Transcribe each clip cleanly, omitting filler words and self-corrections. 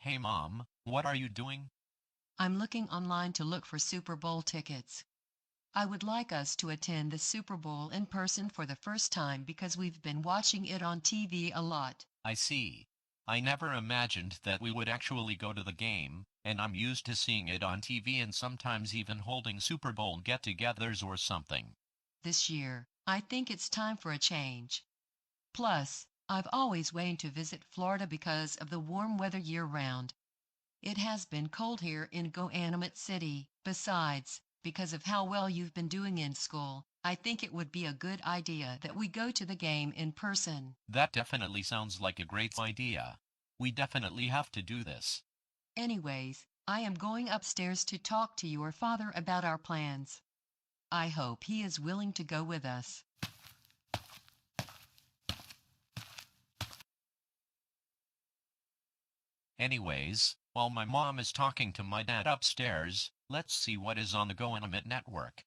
Hey Mom, what are you doing? I'm looking online to look for Super Bowl tickets. I would like us to attend the Super Bowl in person for the first time because we've been watching it on TV a lot. I see. I never imagined that we would actually go to the game, and I'm used to seeing it on TV and sometimes even holding Super Bowl get-togethers or something. This year, I think it's time for a change. Plus, I've always wanted to visit Florida because of the warm weather year-round. It has been cold here in Goanimate City. Besides, because of how well you've been doing in school, I think it would be a good idea that we go to the game in person. That definitely sounds like a great idea. We definitely have to do this. Anyways, I am going upstairs to talk to your father about our plans. I hope he is willing to go with us. Anyways, while my mom is talking to my dad upstairs, let's see what is on the Goanimate network.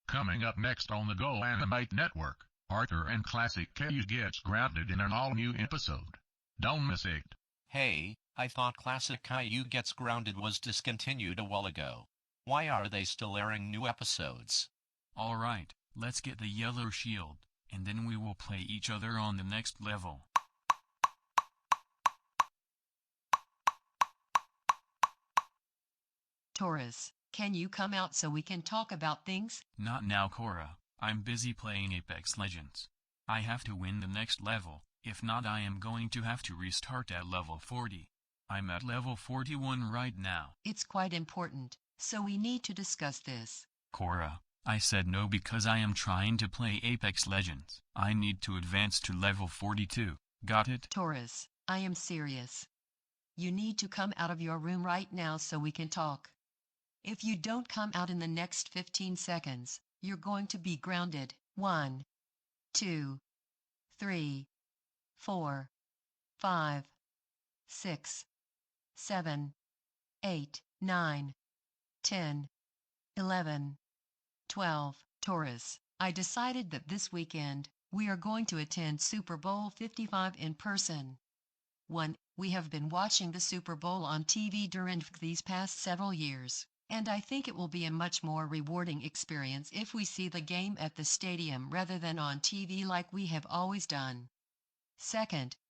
Coming up next on the Goanimate Network, Arthur and Classic Caillou gets grounded in an all-new episode. Don't miss it. Hey, I thought Classic Caillou Gets Grounded was discontinued a while ago. Why are they still airing new episodes? Alright, let's get the yellow shield, and then we will play each other on the next level. Taurus, can you come out so we can talk about things? Not now, Cora. I'm busy playing Apex Legends. I have to win the next level, if not I am going to have to restart at level 40. I'm at level 41 right now. It's quite important, so we need to discuss this. Cora, I said no because I am trying to play Apex Legends. I need to advance to level 42. Got it? Taurus, I am serious. You need to come out of your room right now so we can talk. If you don't come out in the next 15 seconds, you're going to be grounded. 1, 2, 3, 4, 5, 6, 7, 8, 9, 10, 11, 12. Taurus, I decided that this weekend, we are going to attend Super Bowl 55 in person. 1. We have been watching the Super Bowl on TV during these past several years, and I think it will be a much more rewarding experience if we see the game at the stadium rather than on TV like we have always done. 2.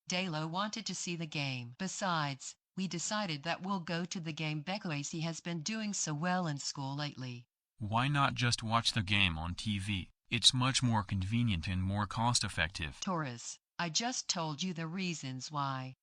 Dalo wanted to see the game. Besides, we decided that we'll go to the game because he has been doing so well in school lately. Why not just watch the game on TV? It's much more convenient and more cost-effective. Taurus, I just told you the reasons why.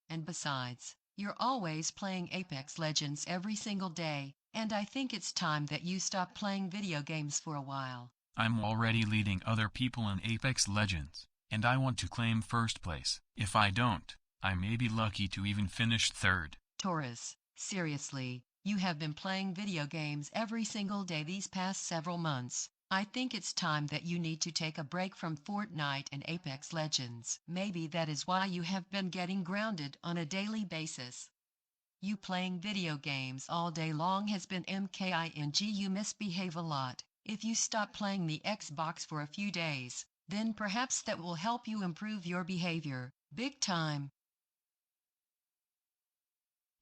And besides, you're always playing Apex Legends every single day, and I think it's time that you stop playing video games for a while. I'm already leading other people in Apex Legends, and I want to claim first place. If I don't, I may be lucky to even finish third. Taurus, seriously, you have been playing video games every single day these past several months. I think it's time that you need to take a break from Fortnite and Apex Legends. Maybe that is why you have been getting grounded on a daily basis. You playing video games all day long has been MKING. You misbehave a lot. If you stop playing the Xbox for a few days, then perhaps that will help you improve your behavior. Big time.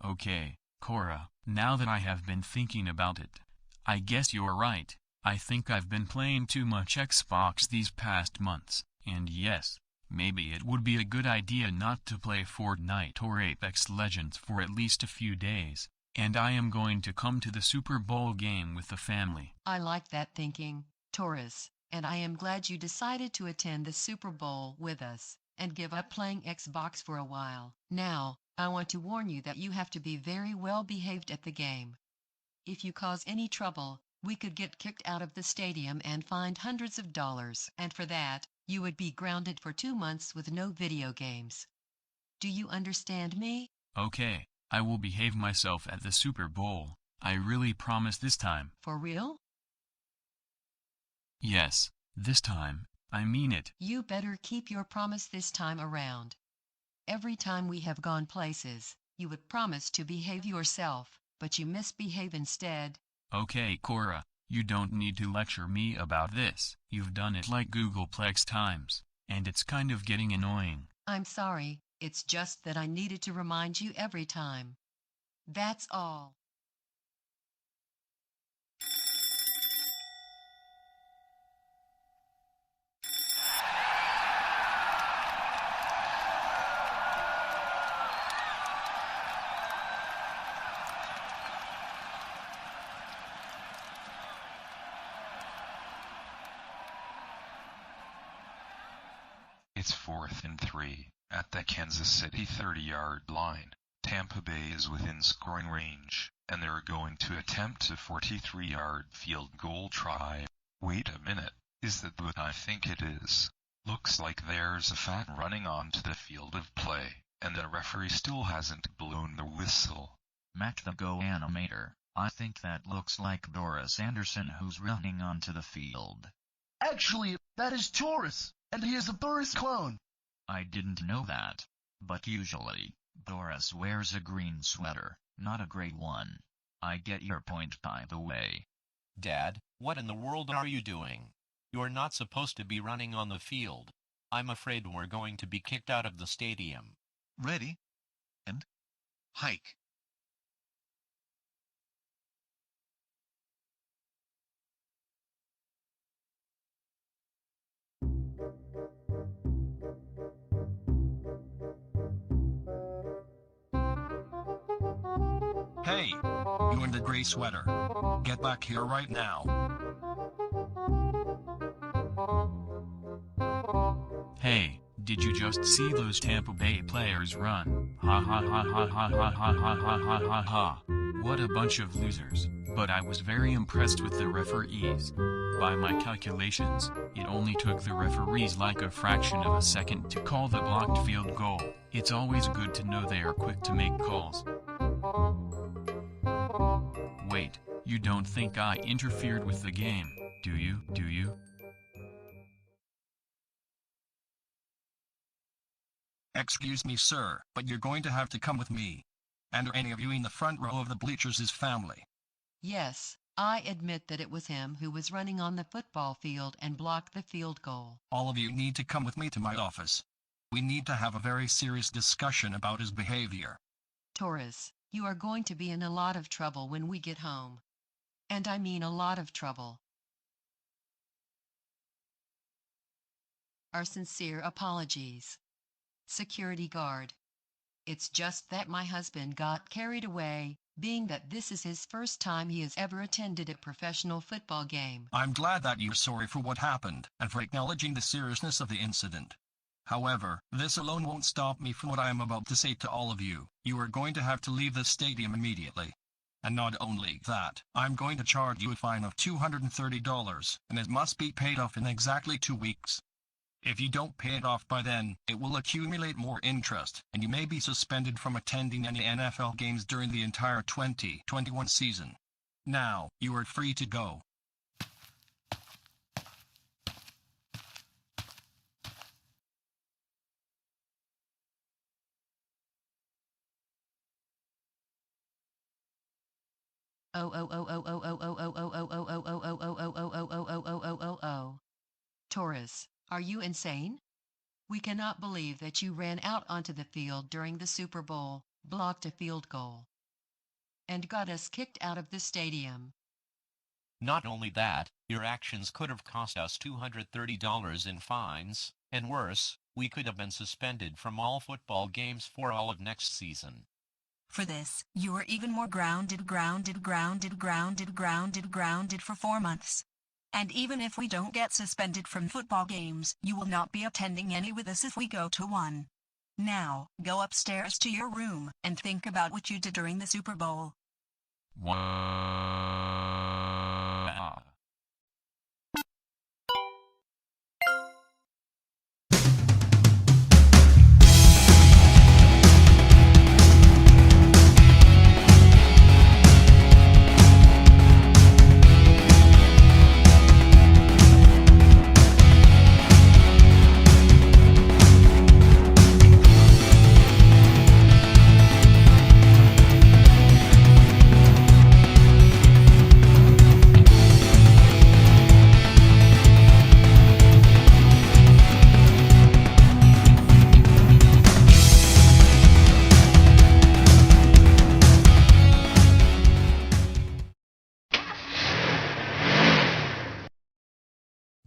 Okay, Cora, now that I have been thinking about it, I guess you're right. I think I've been playing too much Xbox these past months, and yes, maybe it would be a good idea not to play Fortnite or Apex Legends for at least a few days, and I am going to come to the Super Bowl game with the family. I like that thinking, Taurus, and I am glad you decided to attend the Super Bowl with us and give up playing Xbox for a while. Now, I want to warn you that you have to be very well behaved at the game. If you cause any trouble, we could get kicked out of the stadium and fined hundreds of dollars, and for that, you would be grounded for 2 months with no video games. Do you understand me? Okay, I will behave myself at the Super Bowl. I really promise this time. For real? Yes, this time, I mean it. You better keep your promise this time around. Every time we have gone places, you would promise to behave yourself, but you misbehave instead. Okay, Cora, you don't need to lecture me about this. You've done it like Googleplex times, and it's kind of getting annoying. I'm sorry, it's just that I needed to remind you every time. That's all. It's 4th and 3, at the Kansas City 30-yard line. Tampa Bay is within scoring range, and they're going to attempt a 43-yard field goal try. Wait a minute, is that what I think it is? Looks like there's a fan running onto the field of play, and the referee still hasn't blown the whistle. TheGoanimator, I think that looks like Doris Anderson who's running onto the field. Actually, that is Taurus, and he is a Doris clone. I didn't know that, but usually, Doris wears a green sweater, not a gray one. I get your point by the way. Dad, what in the world are you doing? You're not supposed to be running on the field. I'm afraid we're going to be kicked out of the stadium. Ready? And hike. Hey, you in the gray sweater. Get back here right now. Hey, did you just see those Tampa Bay players run? Ha ha ha ha ha ha ha ha ha ha ha ha. What a bunch of losers. But I was very impressed with the referees. By my calculations, it only took the referees like a fraction of a second to call the blocked field goal. It's always good to know they are quick to make calls. Wait, you don't think I interfered with the game, do you? Excuse me, sir, but you're going to have to come with me. And are any of you in the front row of the bleachers his family? Yes, I admit that it was him who was running on the football field and blocked the field goal. All of you need to come with me to my office. We need to have a very serious discussion about his behavior. Taurus, you are going to be in a lot of trouble when we get home. And I mean a lot of trouble. Our sincere apologies. Security guard. It's just that my husband got carried away, being that this is his first time he has ever attended a professional football game. I'm glad that you're sorry for what happened, and for acknowledging the seriousness of the incident. However, this alone won't stop me from what I am about to say to all of you. You are going to have to leave the stadium immediately. And not only that, I'm going to charge you a fine of $230, and it must be paid off in exactly 2 weeks. If you don't pay it off by then, it will accumulate more interest, and you may be suspended from attending any NFL games during the entire 2021 season. Now, you are free to go. Taurus, are you insane? We cannot believe that you ran out onto the field during the Super Bowl, blocked a field goal, and got us kicked out of the stadium. Not only that, your actions could have cost us $230 in fines, and worse, we could have been suspended from all football games for all of next season. For this, you are even more grounded for 4 months. And even if we don't get suspended from football games, you will not be attending any with us if we go to one. Now, go upstairs to your room and think about what you did during the Super Bowl.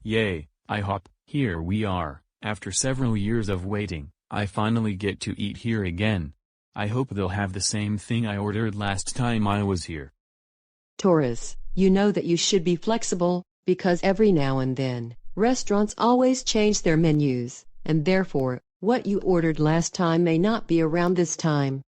Yay, IHOP, here we are. After several years of waiting, I finally get to eat here again. I hope they'll have the same thing I ordered last time I was here. Taurus, you know that you should be flexible, because every now and then, restaurants always change their menus, and therefore, what you ordered last time may not be around this time.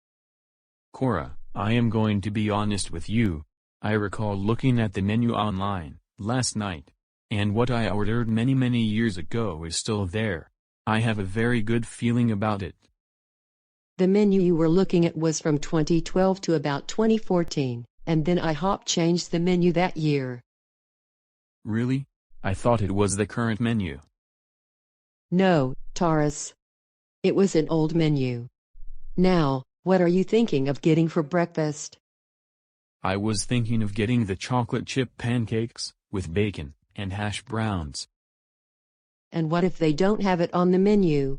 Cora, I am going to be honest with you. I recall looking at the menu online last night, and what I ordered many years ago is still there. I have a very good feeling about it. The menu you were looking at was from 2012 to about 2014, and then IHOP changed the menu that year. Really? I thought it was the current menu. No, Taurus. It was an old menu. Now, what are you thinking of getting for breakfast? I was thinking of getting the chocolate chip pancakes, with bacon and hash browns. And what if they don't have it on the menu?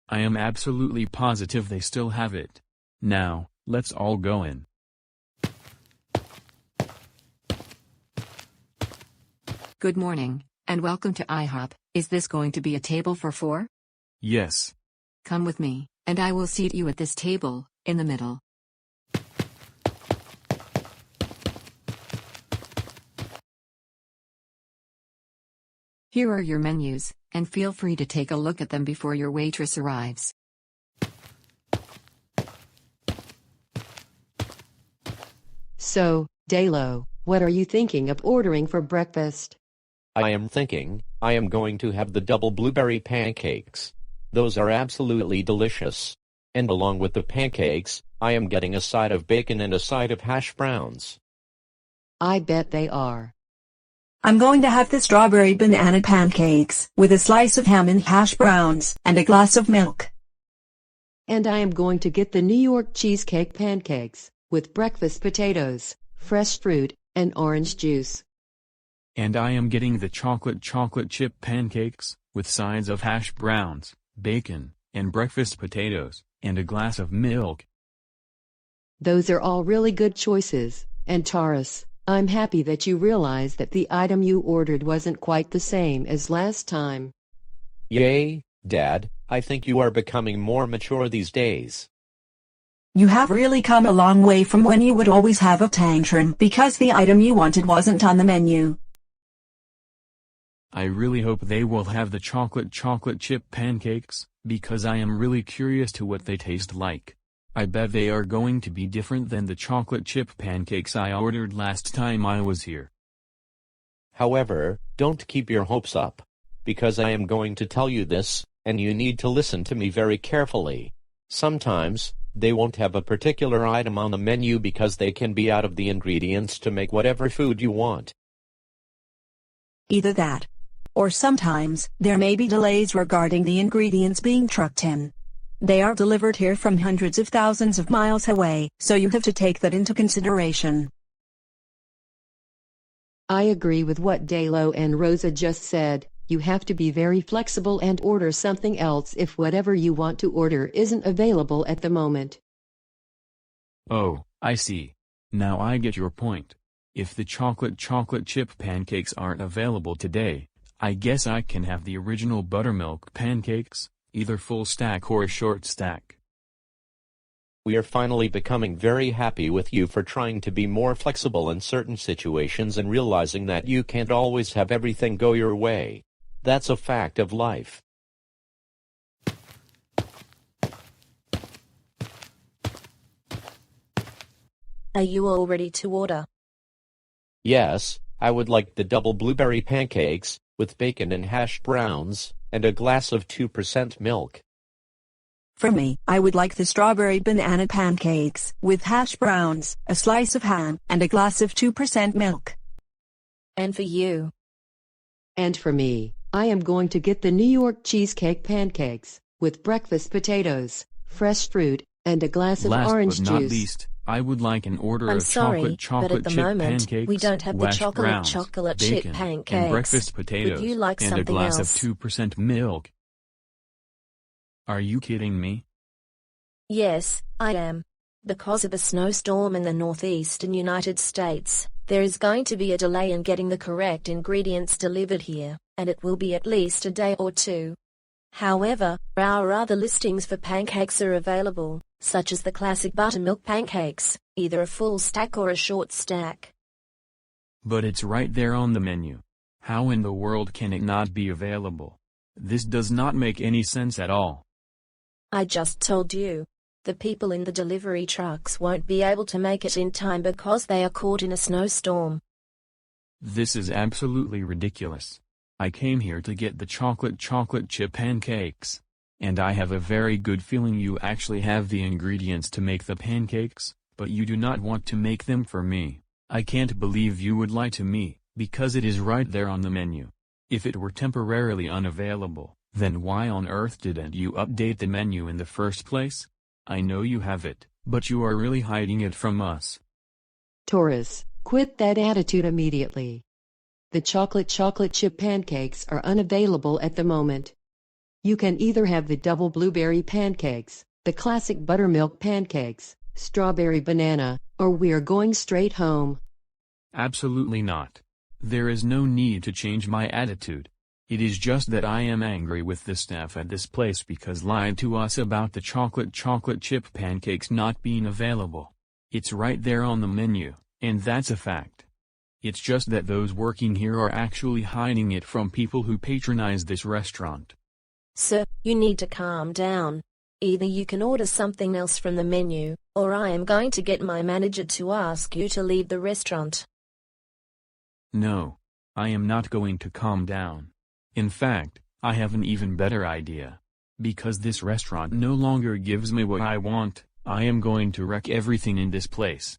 I am absolutely positive they still have it. Now, let's all go in. Good morning, and welcome to IHOP. Is this going to be a table for 4? Yes. Come with me, and I will seat you at this table, in the middle. Here are your menus, and feel free to take a look at them before your waitress arrives. So, Dalo, what are you thinking of ordering for breakfast? I am thinking, I am going to have the double blueberry pancakes. Those are absolutely delicious. And along with the pancakes, I am getting a side of bacon and a side of hash browns. I bet they are. I'm going to have the strawberry banana pancakes, with a slice of ham and hash browns, and a glass of milk. And I am going to get the New York cheesecake pancakes, with breakfast potatoes, fresh fruit, and orange juice. And I am getting the chocolate chip pancakes, with sides of hash browns, bacon, and breakfast potatoes, and a glass of milk. Those are all really good choices, and Taurus, I'm happy that you realize that the item you ordered wasn't quite the same as last time. Yay, Dad, I think you are becoming more mature these days. You have really come a long way from when you would always have a tantrum because the item you wanted wasn't on the menu. I really hope they will have the chocolate chip pancakes, because I am really curious to what they taste like. I bet they are going to be different than the chocolate chip pancakes I ordered last time I was here. However, don't keep your hopes up, because I am going to tell you this, and you need to listen to me very carefully. Sometimes, they won't have a particular item on the menu because they can be out of the ingredients to make whatever food you want. Either that, or sometimes, there may be delays regarding the ingredients being trucked in. They are delivered here from hundreds of thousands of miles away, so you have to take that into consideration. I agree with what Dalo and Rosa just said. You have to be very flexible and order something else if whatever you want to order isn't available at the moment. Oh, I see. Now I get your point. If the chocolate chip pancakes aren't available today, I guess I can have the original buttermilk pancakes, either full stack or a short stack. We are finally becoming very happy with you for trying to be more flexible in certain situations and realizing that you can't always have everything go your way. That's a fact of life. Are you all ready to order? Yes, I would like the double blueberry pancakes, with bacon and hash browns, and a glass of 2% milk. For me, I would like the strawberry banana pancakes, with hash browns, a slice of ham, and a glass of 2% milk. And for you? And for me, I am going to get the New York cheesecake pancakes, with breakfast potatoes, fresh fruit, and a glass of orange juice. Last but not least, I would like an order I'm of sorry, chocolate but at the chip moment, pancakes, we don't have the washed browns, chocolate chip bacon, pancakes. and breakfast potatoes, Would you like and a something glass else? of 2% milk. Are you kidding me? Yes, I am. Because of a snowstorm in the northeastern United States, there is going to be a delay in getting the correct ingredients delivered here, and it will be at least a day or two. However, our other listings for pancakes are available, such as the classic buttermilk pancakes, either a full stack or a short stack. But it's right there on the menu. How in the world can it not be available? This does not make any sense at all. I just told you. The people in the delivery trucks won't be able to make it in time because they are caught in a snowstorm. This is absolutely ridiculous. I came here to get the chocolate chip pancakes. And I have a very good feeling you actually have the ingredients to make the pancakes, but you do not want to make them for me. I can't believe you would lie to me, because it is right there on the menu. If it were temporarily unavailable, then why on earth didn't you update the menu in the first place? I know you have it, but you are really hiding it from us. Taurus, quit that attitude immediately. The chocolate chip pancakes are unavailable at the moment. You can either have the double blueberry pancakes, the classic buttermilk pancakes, strawberry banana, or we're going straight home. Absolutely not. There is no need to change my attitude. It is just that I am angry with the staff at this place because lied to us about the chocolate chip pancakes not being available. It's right there on the menu, and that's a fact. It's just that those working here are actually hiding it from people who patronize this restaurant. Sir, you need to calm down. Either you can order something else from the menu, or I am going to get my manager to ask you to leave the restaurant. No. I am not going to calm down. In fact, I have an even better idea. Because this restaurant no longer gives me what I want, I am going to wreck everything in this place.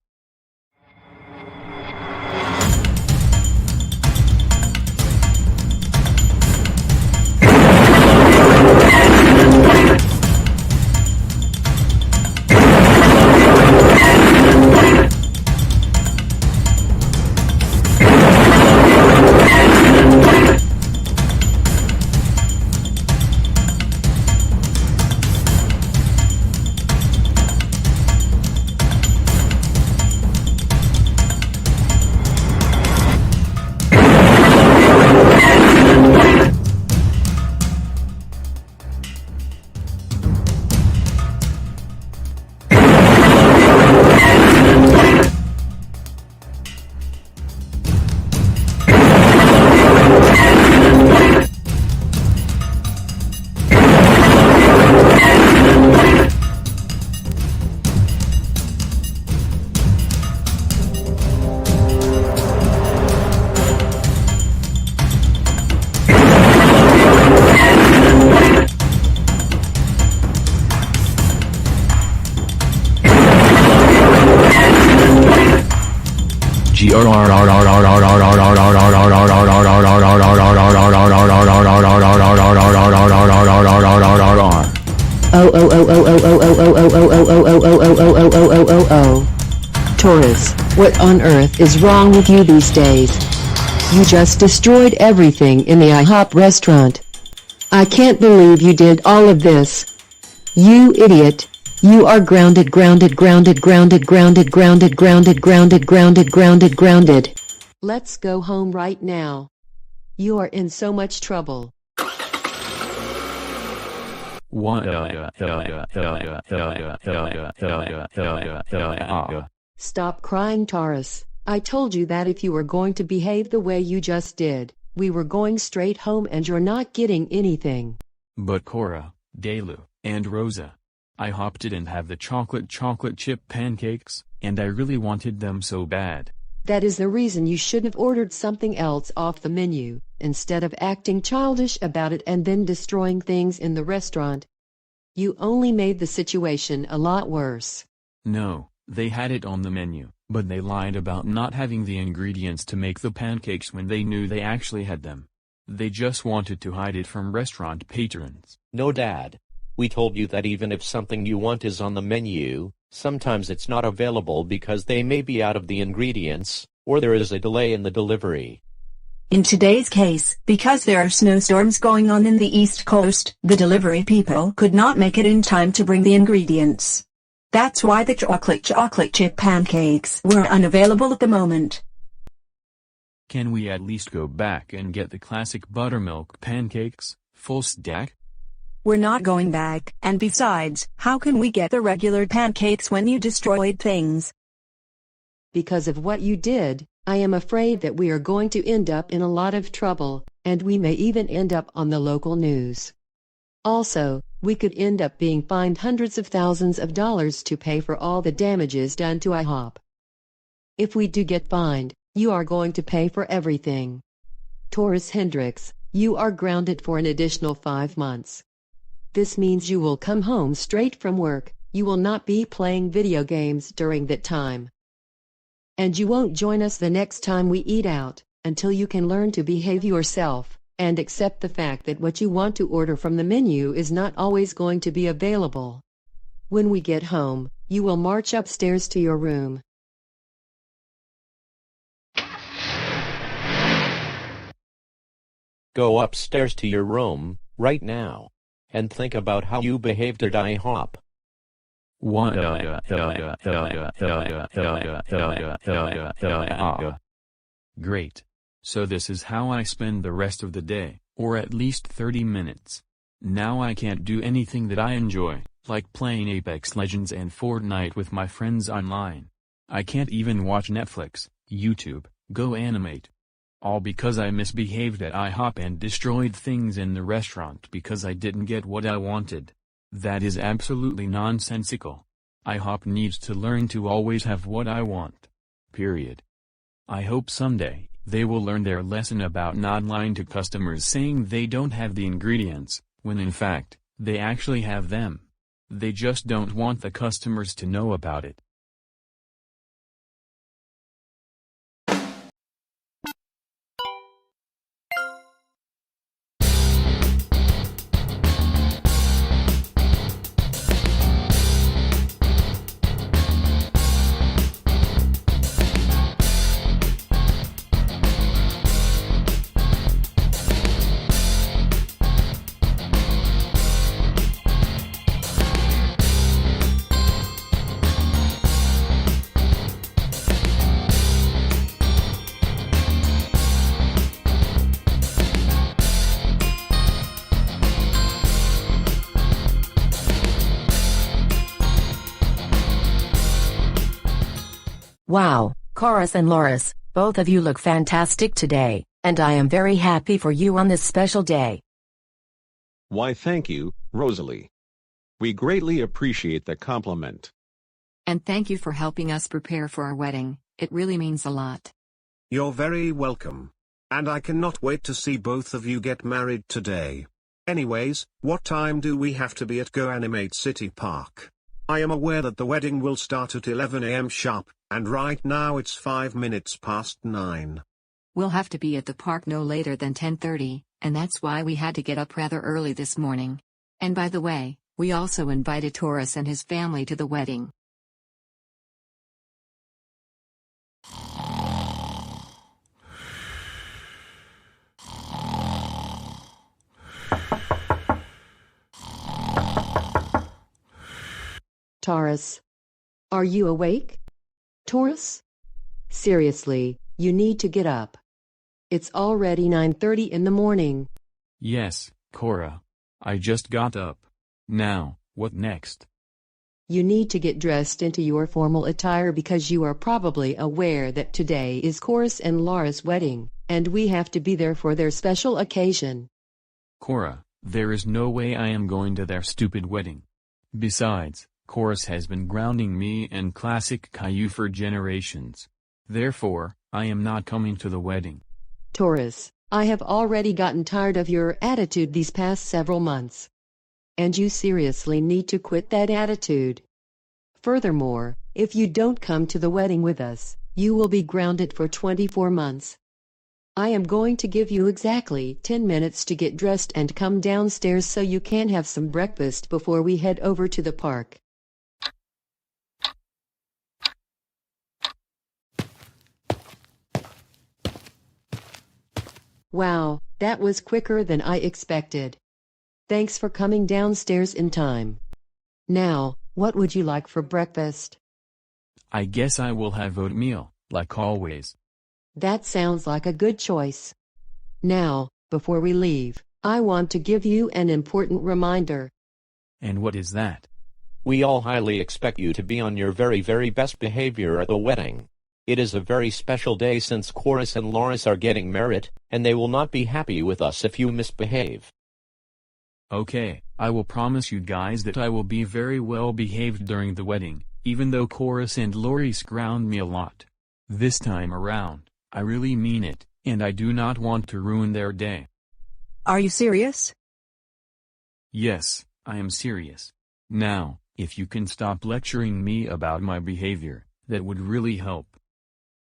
Taurus, what on earth is wrong with you these days? You just destroyed everything in the IHOP restaurant. I can't believe you did all of this. You idiot. You are grounded, grounded, grounded, grounded, grounded, grounded, grounded, grounded, grounded, grounded, grounded. Let's go home right now. You are in so much trouble. Stop crying, Taurus. I told you that if you were going to behave the way you just did, we were going straight home and you're not getting anything. But Cora, Delu, and Rosa, IHOP didn't have the chocolate chip pancakes, and I really wanted them so bad. That is the reason you should have ordered something else off the menu, instead of acting childish about it and then destroying things in the restaurant. You only made the situation a lot worse. No, they had it on the menu, but they lied about not having the ingredients to make the pancakes when they knew they actually had them. They just wanted to hide it from restaurant patrons. No, Dad. We told you that even if something you want is on the menu, sometimes it's not available because they may be out of the ingredients, or there is a delay in the delivery. In today's case, because there are snowstorms going on in the East Coast, the delivery people could not make it in time to bring the ingredients. That's why the chocolate chip pancakes were unavailable at the moment. Can we at least go back and get the classic buttermilk pancakes, full stack? We're not going back, and besides, how can we get the regular pancakes when you destroyed things? Because of what you did, I am afraid that we are going to end up in a lot of trouble, and we may even end up on the local news. Also, we could end up being fined hundreds of thousands of dollars to pay for all the damages done to IHOP. If we do get fined, you are going to pay for everything. Taurus Hendricks, you are grounded for an additional 5 months. This means you will come home straight from work, you will not be playing video games during that time. And you won't join us the next time we eat out, until you can learn to behave yourself, and accept the fact that what you want to order from the menu is not always going to be available. When we get home, you will march upstairs to your room. Go upstairs to your room, right now, and think about how you behaved at IHOP. Great. So this is how I spend the rest of the day, or at least 30 minutes. Now I can't do anything that I enjoy, like playing Apex Legends and Fortnite with my friends online. I can't even watch Netflix, YouTube, GoAnimate. All because I misbehaved at IHOP and destroyed things in the restaurant because I didn't get what I wanted. That is absolutely nonsensical. IHOP needs to learn to always have what I want. Period. I hope someday, they will learn their lesson about not lying to customers saying they don't have the ingredients, when in fact, they actually have them. They just don't want the customers to know about it. Wow, Chorus and Loris, both of you look fantastic today, and I am very happy for you on this special day. Why, thank you, Rosalie. We greatly appreciate the compliment. And thank you for helping us prepare for our wedding, it really means a lot. You're very welcome. And I cannot wait to see both of you get married today. Anyways, what time do we have to be at GoAnimate City Park? I am aware that the wedding will start at 11 a.m. sharp, and right now it's 5 minutes past 9. We'll have to be at the park no later than 10:30, and that's why we had to get up rather early this morning. And by the way, we also invited Taurus and his family to the wedding. Taurus. Are you awake? Taurus? Seriously, you need to get up. It's already 9:30 in the morning. Yes, Cora. I just got up. Now, what next? You need to get dressed into your formal attire because you are probably aware that today is Cora's and Laura's wedding, and we have to be there for their special occasion. Cora, there is no way I am going to their stupid wedding. Besides, Chorus has been grounding me and Classic Caillou for generations. Therefore, I am not coming to the wedding. Taurus, I have already gotten tired of your attitude these past several months. And you seriously need to quit that attitude. Furthermore, if you don't come to the wedding with us, you will be grounded for 24 months. I am going to give you exactly 10 minutes to get dressed and come downstairs so you can have some breakfast before we head over to the park. Wow, that was quicker than I expected. Thanks for coming downstairs in time. Now, what would you like for breakfast? I guess I will have oatmeal, like always. That sounds like a good choice. Now, before we leave, I want to give you an important reminder. And what is that? We all highly expect you to be on your very, very best behavior at the wedding. It is a very special day since Chorus and Loris are getting married, and they will not be happy with us if you misbehave. Okay, I will promise you guys that I will be very well behaved during the wedding, even though Chorus and Loris ground me a lot. This time around, I really mean it, and I do not want to ruin their day. Are you serious? Yes, I am serious. Now, if you can stop lecturing me about my behavior, that would really help.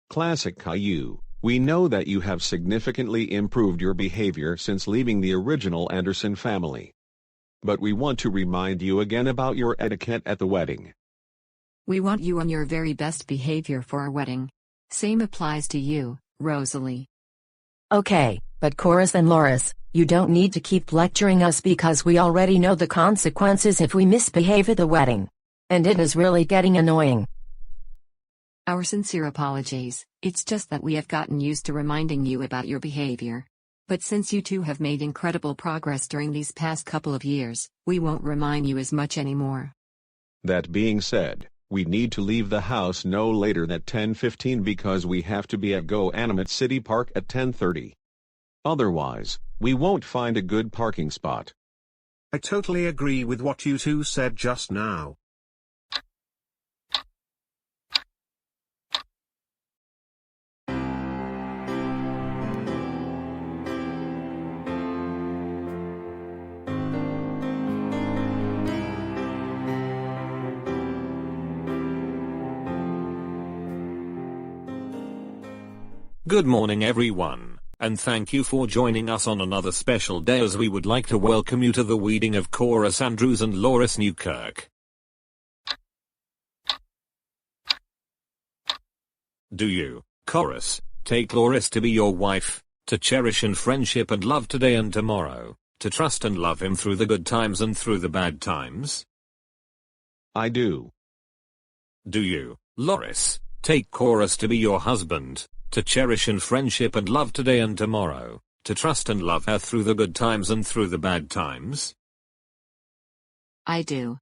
Classic Caillou, we know that you have significantly improved your behavior since leaving the original Anderson family. But we want to remind you again about your etiquette at the wedding. We want you on your very best behavior for our wedding. Same applies to you, Rosalie. Okay, but Chorus and Loris, you don't need to keep lecturing us because we already know the consequences if we misbehave at the wedding. And it is really getting annoying. Our sincere apologies, it's just that we have gotten used to reminding you about your behavior. But since you two have made incredible progress during these past couple of years, we won't remind you as much anymore. That being said, we need to leave the house no later than 10:15 because we have to be at GoAnimate City Park at 10:30. Otherwise, we won't find a good parking spot. I totally agree with what you two said just now. Good morning everyone, and thank you for joining us on another special day as we would like to welcome you to the wedding of Chorus Andrews and Loris Newkirk. Do you, Chorus, take Loris to be your wife, to cherish in friendship and love today and tomorrow, to trust and love him through the good times and through the bad times? I do. Do you, Loris, take Chorus to be your husband, to cherish in friendship and love today and tomorrow, to trust and love her through the good times and through the bad times? I do.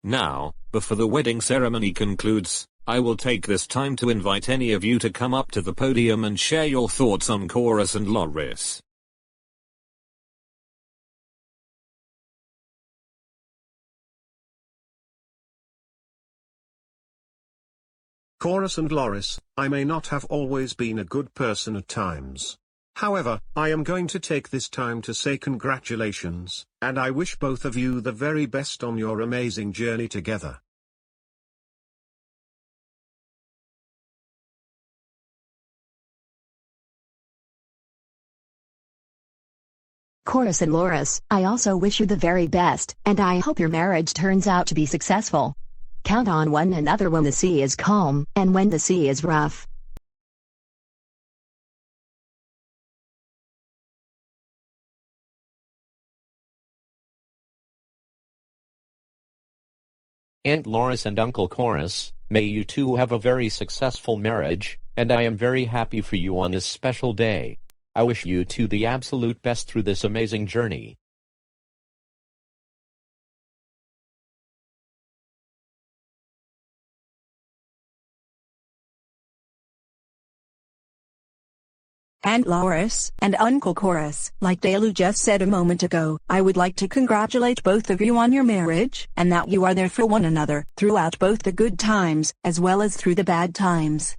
Now, before the wedding ceremony concludes, I will take this time to invite any of you to come up to the podium and share your thoughts on Chorus and Loris. Chorus and Loris, I may not have always been a good person at times. However, I am going to take this time to say congratulations, and I wish both of you the very best on your amazing journey together. Chorus and Loris, I also wish you the very best, and I hope your marriage turns out to be successful. count on one another when the sea is calm and when the sea is rough. Aunt Loris and Uncle Chorus, may you two have a very successful marriage, and I am very happy for you on this special day. I wish you two the absolute best through this amazing journey. Aunt Loris and Uncle Chorus, like Delu just said a moment ago, I would like to congratulate both of you on your marriage, and that you are there for one another throughout both the good times, as well as through the bad times.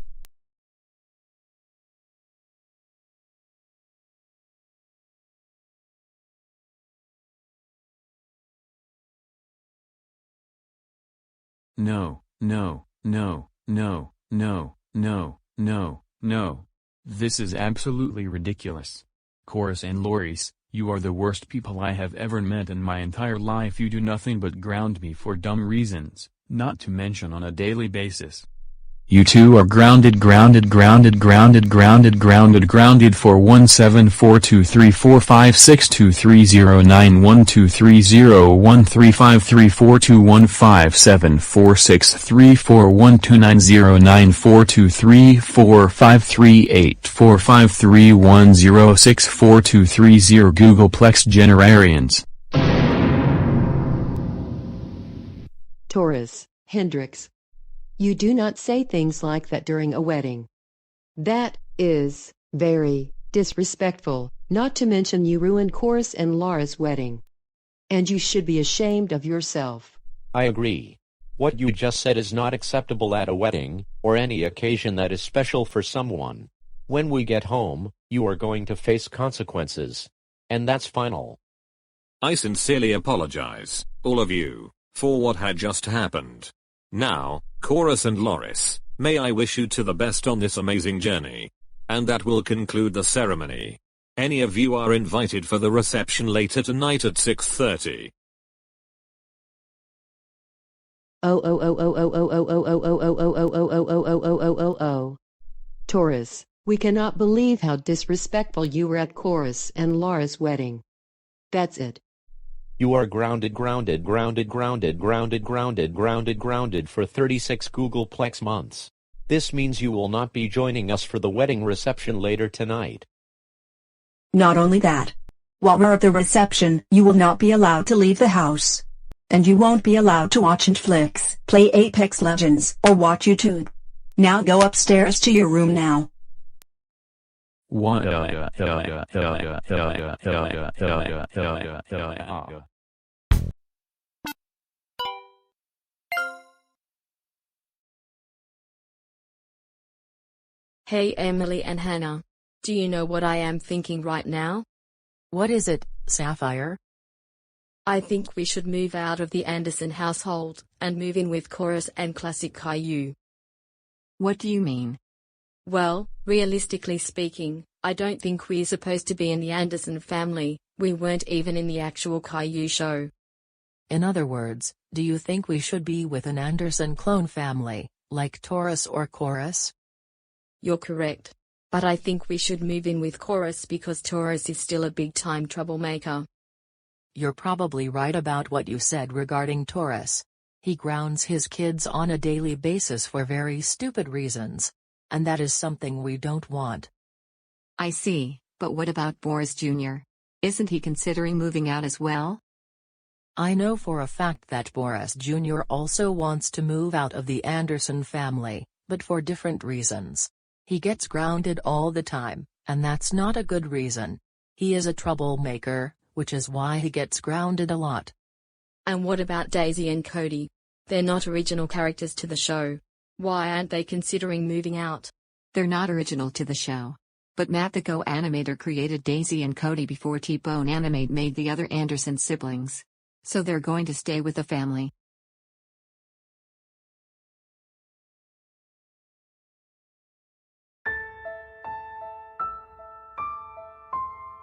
No, no, no, no, no, no, no, no. This is absolutely ridiculous. Chorus and Loris, you are the worst people I have ever met in my entire life. You do nothing but ground me for dumb reasons, not to mention on a daily basis. You two are grounded for 1742345674341290942301453845231064230 Googleplex Generarians. Taurus, Hendrix. You do not say things like that during a wedding. That is very disrespectful, not to mention you ruined Chorus and Laura's wedding. And you should be ashamed of yourself. I agree. What you just said is not acceptable at a wedding, or any occasion that is special for someone. When we get home, you are going to face consequences. And that's final. I sincerely apologize, all of you, for what had just happened. Now, Chorus and Loris, may I wish you to the best on this amazing journey. And that will conclude the ceremony. Any of you are invited for the reception later tonight at 6:30. Taurus, we cannot believe how disrespectful you were at Chorus and Laura's wedding. That's it. You are grounded for 36 Googleplex months. This means you will not be joining us for the wedding reception later tonight. Not only that. While we're at the reception, you will not be allowed to leave the house. And you won't be allowed to watch Netflix, play Apex Legends, or watch YouTube. Now go upstairs to your room now. Hey Emily and Hannah. Do you know what I am thinking right now? What is it, Sapphire? I think we should move out of the Anderson household, and move in with Chorus and Classic Caillou. What do you mean? Well, realistically speaking, I don't think we're supposed to be in the Anderson family. We weren't even in the actual Caillou show. In other words, do you think we should be with an Anderson clone family, like Taurus or Chorus? You're correct. But I think we should move in with Chorus because Taurus is still a big-time troublemaker. You're probably right about what you said regarding Taurus. He grounds his kids on a daily basis for very stupid reasons. And that is something we don't want. I see, but what about Boris Jr.? Isn't he considering moving out as well? I know for a fact that Boris Jr. also wants to move out of the Anderson family, but for different reasons. He gets grounded all the time, and that's not a good reason. He is a troublemaker, which is why he gets grounded a lot. And what about Daisy and Cody? They're not original characters to the show. Why aren't they considering moving out? They're not original to the show. But Matt the Go-Animator created Daisy and Cody before T-Bone Animate made the other Anderson siblings. So they're going to stay with the family.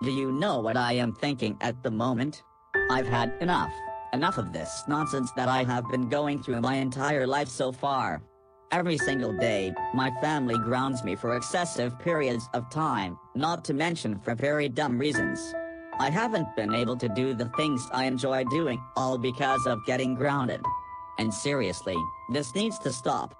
Do you know what I am thinking at the moment? I've had enough. Enough of this nonsense that I have been going through my entire life so far. Every single day, my family grounds me for excessive periods of time, not to mention for very dumb reasons. I haven't been able to do the things I enjoy doing, all because of getting grounded. And seriously, this needs to stop.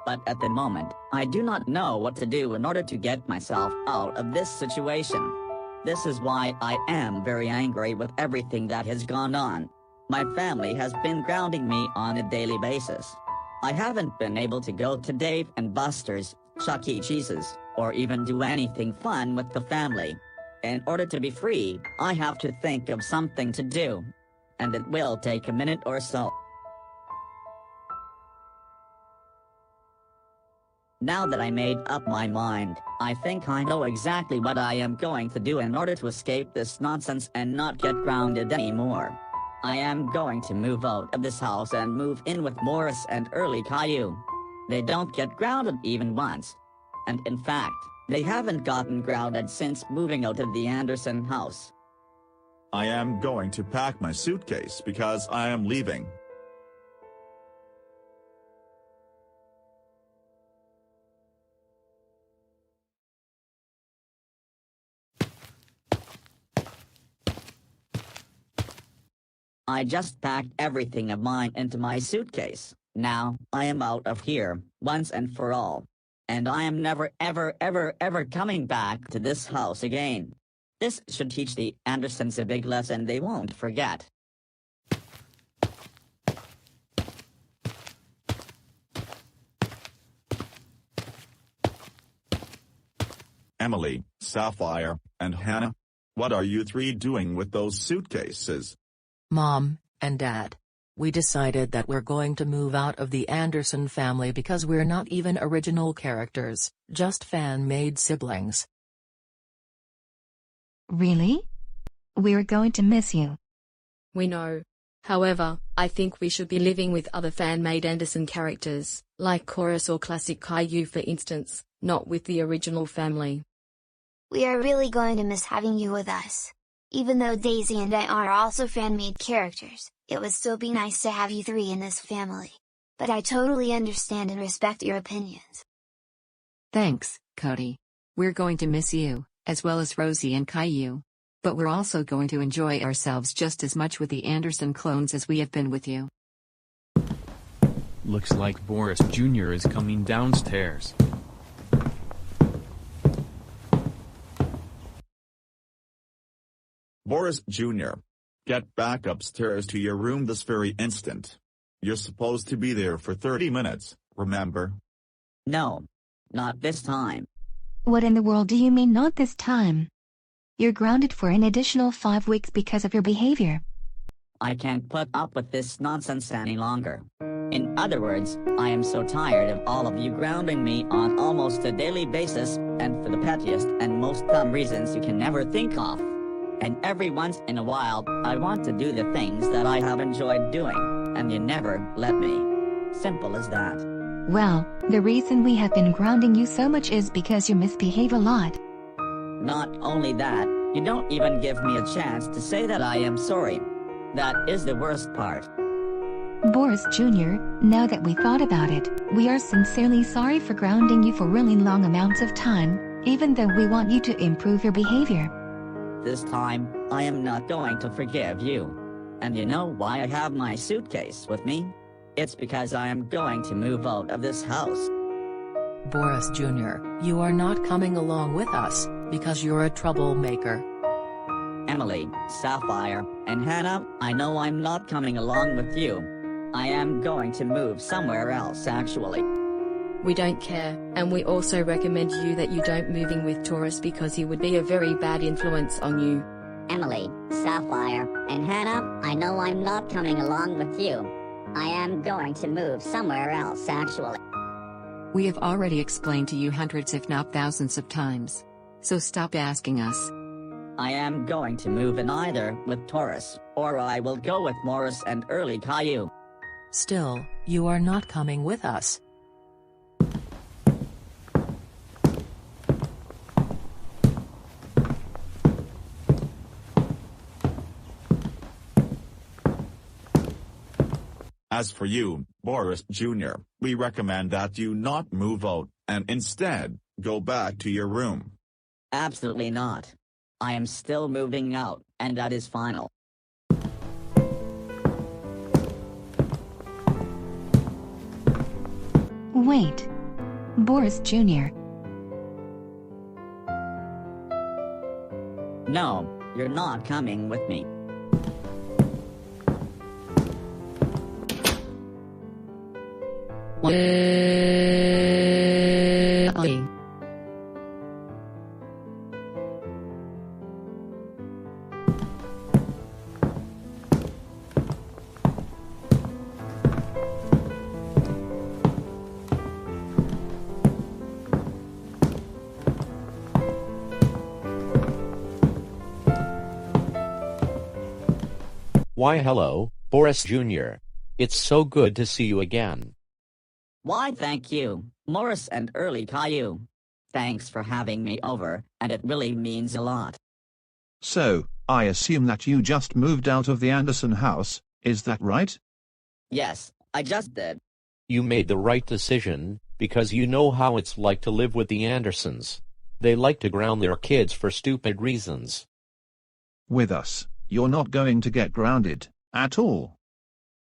But at the moment, I do not know what to do in order to get myself out of this situation. This is why I am very angry with everything that has gone on. My family has been grounding me on a daily basis. I haven't been able to go to Dave and Buster's, Chuck E. Cheese's, or even do anything fun with the family. In order to be free, I have to think of something to do. And it will take a minute or so. Now that I made up my mind, I think I know exactly what I am going to do in order to escape this nonsense and not get grounded anymore. I am going to move out of this house and move in with Morris and Early Caillou. They don't get grounded even once. And in fact, they haven't gotten grounded since moving out of the Anderson house. I am going to pack my suitcase because I am leaving. I just packed everything of mine into my suitcase. Now, I am out of here, once and for all. And I am never ever coming back to this house again. This should teach the Andersons a big lesson they won't forget. Emily, Sapphire, and Hannah? What are you three doing with those suitcases? Mom and Dad, we decided that we're going to move out of the Anderson family because we're not even original characters, just fan-made siblings. Really? We're going to miss you. We know. However, I think we should be living with other fan-made Anderson characters, like Chorus or Classic Caillou for instance, not with the original family. We are really going to miss having you with us. Even though Daisy and I are also fan-made characters, it would still be nice to have you three in this family. But I totally understand and respect your opinions. Thanks, Cody. We're going to miss you, as well as Rosie and Caillou. But we're also going to enjoy ourselves just as much with the Anderson clones as we have been with you. Looks like Boris Jr. is coming downstairs. Boris Jr., get back upstairs to your room this very instant. You're supposed to be there for 30 minutes, remember? No. Not this time. What in the world do you mean not this time? You're grounded for an additional 5 weeks because of your behavior. I can't put up with this nonsense any longer. In other words, I am so tired of all of you grounding me on almost a daily basis, and for the pettiest and most dumb reasons you can never think of. And every once in a while, I want to do the things that I have enjoyed doing, and you never let me. Simple as that. Well, the reason we have been grounding you so much is because you misbehave a lot. Not only that, you don't even give me a chance to say that I am sorry. That is the worst part. Boris Jr., now that we thought about it, we are sincerely sorry for grounding you for really long amounts of time, even though we want you to improve your behavior. This time, I am not going to forgive you. And you know why I have my suitcase with me? It's because I am going to move out of this house. Boris Jr., you are not coming along with us, because you're a troublemaker. Emily, Sapphire, and Hannah, I know I'm not coming along with you. I am going to move somewhere else actually. We don't care, and we also recommend you that you don't moving with Taurus because he would be a very bad influence on you. Emily, Sapphire, and Hannah, I know I'm not coming along with you. I am going to move somewhere else actually. We have already explained to you hundreds if not thousands of times. So stop asking us. I am going to move in either with Taurus, or I will go with Morris and Early Caillou. Still, you are not coming with us. As for you, Boris Jr., we recommend that you not move out, and instead, go back to your room. Absolutely not. I am still moving out, and that is final. Wait. Boris Jr. No, you're not coming with me. Why hello, Boris Jr. It's so good to see you again. Why thank you, Morris and Early Caillou. Thanks for having me over, and it really means a lot. So, I assume that you just moved out of the Anderson house, is that right? Yes, I just did. You made the right decision, because you know how it's like to live with the Andersons. They like to ground their kids for stupid reasons. With us, you're not going to get grounded, at all.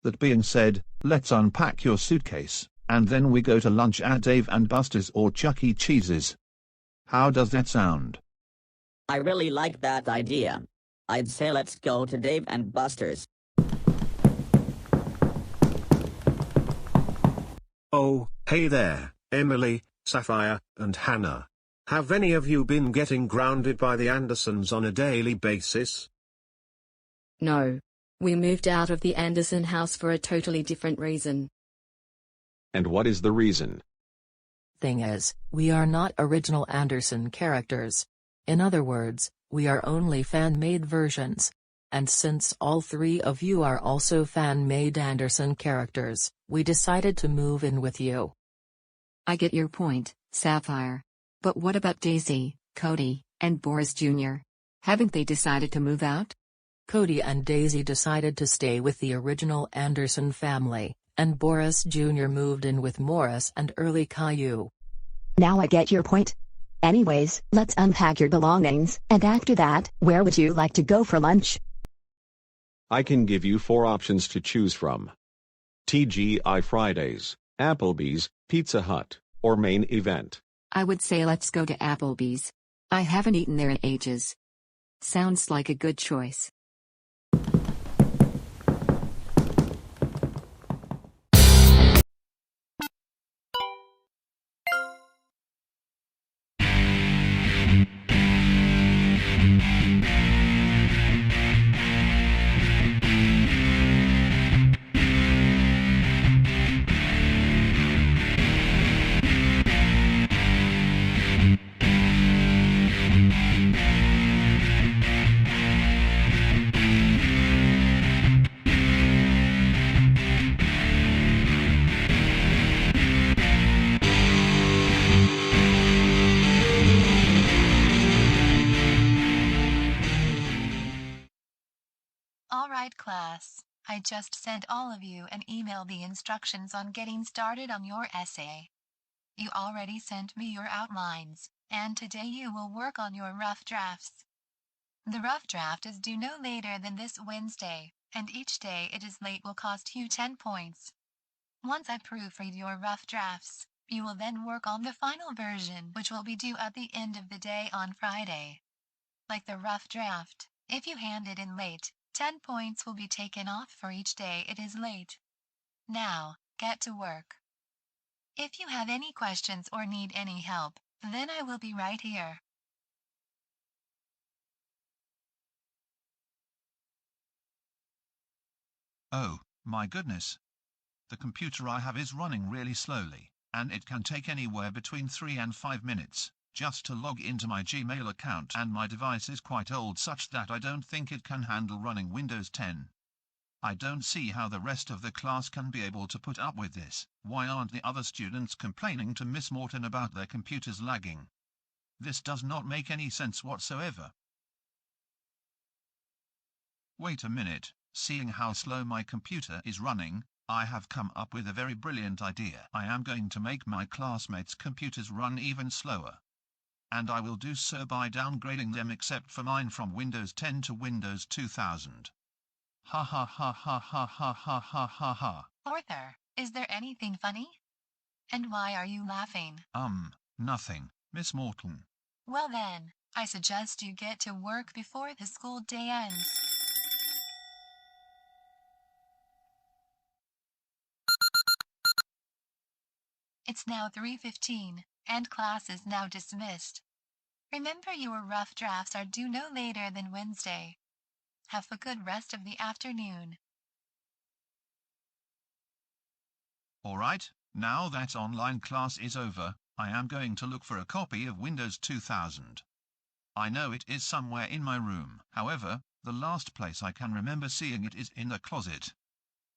That being said, let's unpack your suitcase, and then we go to lunch at Dave and Buster's or Chuck E. Cheese's. How does that sound? I really like that idea. I'd say let's go to Dave and Buster's. Oh, hey there, Emily, Sapphire, and Hannah. Have any of you been getting grounded by the Andersons on a daily basis? No. We moved out of the Anderson house for a totally different reason. And what is the reason? Thing is, we are not original Anderson characters. In other words, we are only fan-made versions. And since all three of you are also fan-made Anderson characters, we decided to move in with you. I get your point, Sapphire. But what about Daisy, Cody, and Boris Jr.? Haven't they decided to move out? Cody and Daisy decided to stay with the original Anderson family, and Boris Jr. moved in with Morris and Early Caillou. Now I get your point. Anyways, let's unpack your belongings, and after that, where would you like to go for lunch? I can give you 4 options to choose from. TGI Fridays, Applebee's, Pizza Hut, or Main Event. I would say let's go to Applebee's. I haven't eaten there in ages. Sounds like a good choice. Alright class, I just sent all of you an email the instructions on getting started on your essay. You already sent me your outlines, and today you will work on your rough drafts. The rough draft is due no later than this Wednesday, and each day it is late will cost you 10 points. Once I proofread your rough drafts, you will then work on the final version, which will be due at the end of the day on Friday. Like the rough draft, if you hand it in late, 10 points will be taken off for each day it is late. Now, get to work. If you have any questions or need any help, then I will be right here. Oh, my goodness. The computer I have is running really slowly, and it can take anywhere between 3 and 5 minutes just to log into my Gmail account, and my device is quite old such that I don't think it can handle running Windows 10. I don't see how the rest of the class can be able to put up with this. Why aren't the other students complaining to Miss Morton about their computers lagging? This does not make any sense whatsoever. Wait a minute, seeing how slow my computer is running, I have come up with a very brilliant idea. I am going to make my classmates' computers run even slower. And I will do so by downgrading them except for mine from Windows 10 to Windows 2000. Ha ha ha ha ha ha ha ha ha ha. Arthur, is there anything funny? And why are you laughing? Nothing, Miss Morton. Well then, I suggest you get to work before the school day ends. It's now 3:15, and class is now dismissed. Remember your rough drafts are due no later than Wednesday. Have a good rest of the afternoon. Alright, now that online class is over, I am going to look for a copy of Windows 2000. I know it is somewhere in my room. However, the last place I can remember seeing it is in the closet.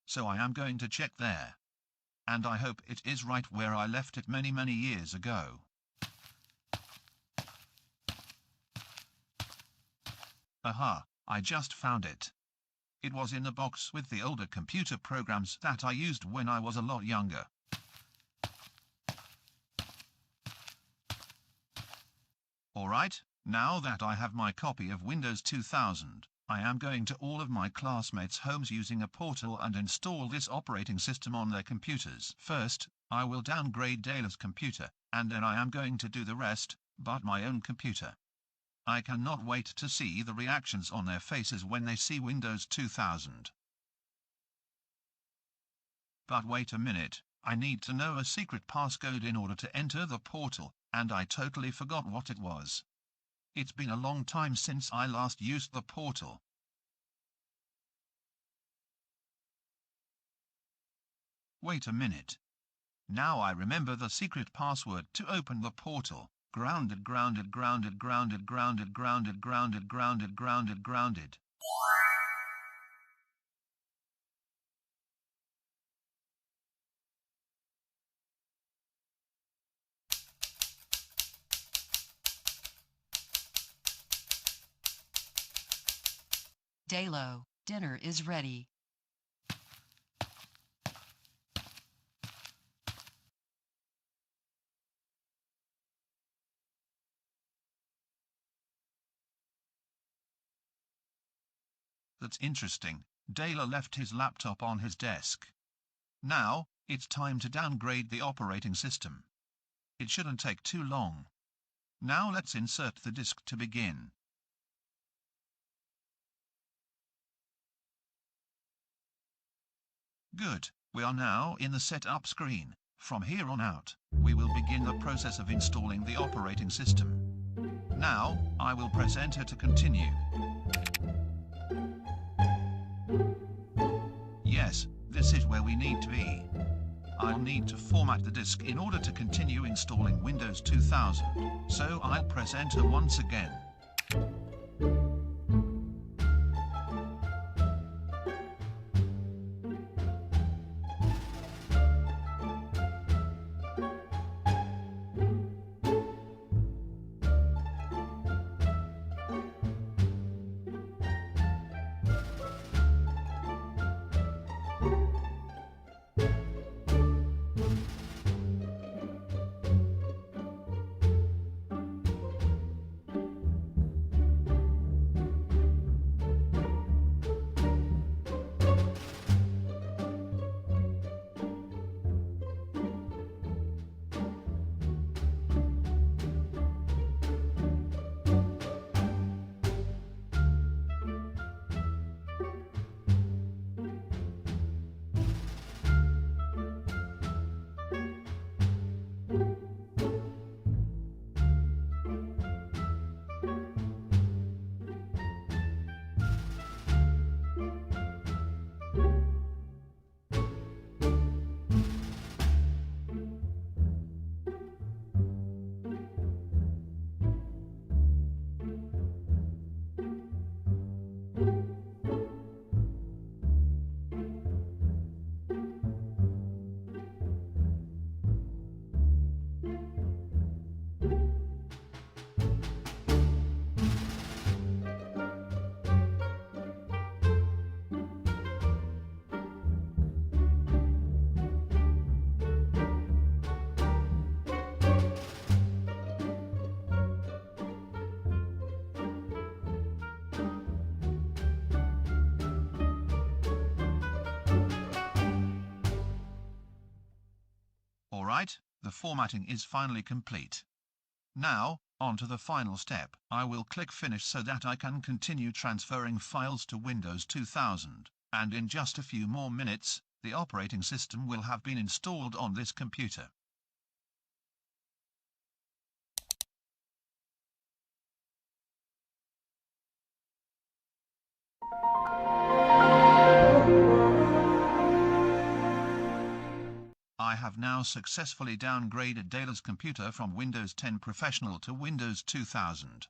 So I am going to check there. And I hope it is right where I left it many years ago. Aha, I just found it. It was in the box with the older computer programs that I used when I was a lot younger. Alright, now that I have my copy of Windows 2000, I am going to all of my classmates' homes using a portal and install this operating system on their computers. First, I will downgrade Dale's computer, and then I am going to do the rest, but my own computer. I cannot wait to see the reactions on their faces when they see Windows 2000. But wait a minute, I need to know a secret passcode in order to enter the portal, and I totally forgot what it was. It's been a long time since I last used the portal. Wait a minute. Now I remember the secret password to open the portal. Grounded, grounded, grounded, grounded, grounded, grounded, grounded, grounded, grounded, grounded. Dalo, dinner is ready. That's interesting. Dale left his laptop on his desk. Now, it's time to downgrade the operating system. It shouldn't take too long. Now let's insert the disk to begin. Good, we are now in the setup screen. From here on out, we will begin the process of installing the operating system. Now, I will press enter to continue. Yes, this is where we need to be. I'll need to format the disk in order to continue installing Windows 2000, so I'll press enter once again. Alright, the formatting is finally complete. Now, on to the final step. I will click Finish so that I can continue transferring files to Windows 2000, and in just a few more minutes, the operating system will have been installed on this computer. I have now successfully downgraded Dayla's computer from Windows 10 Professional to Windows 2000.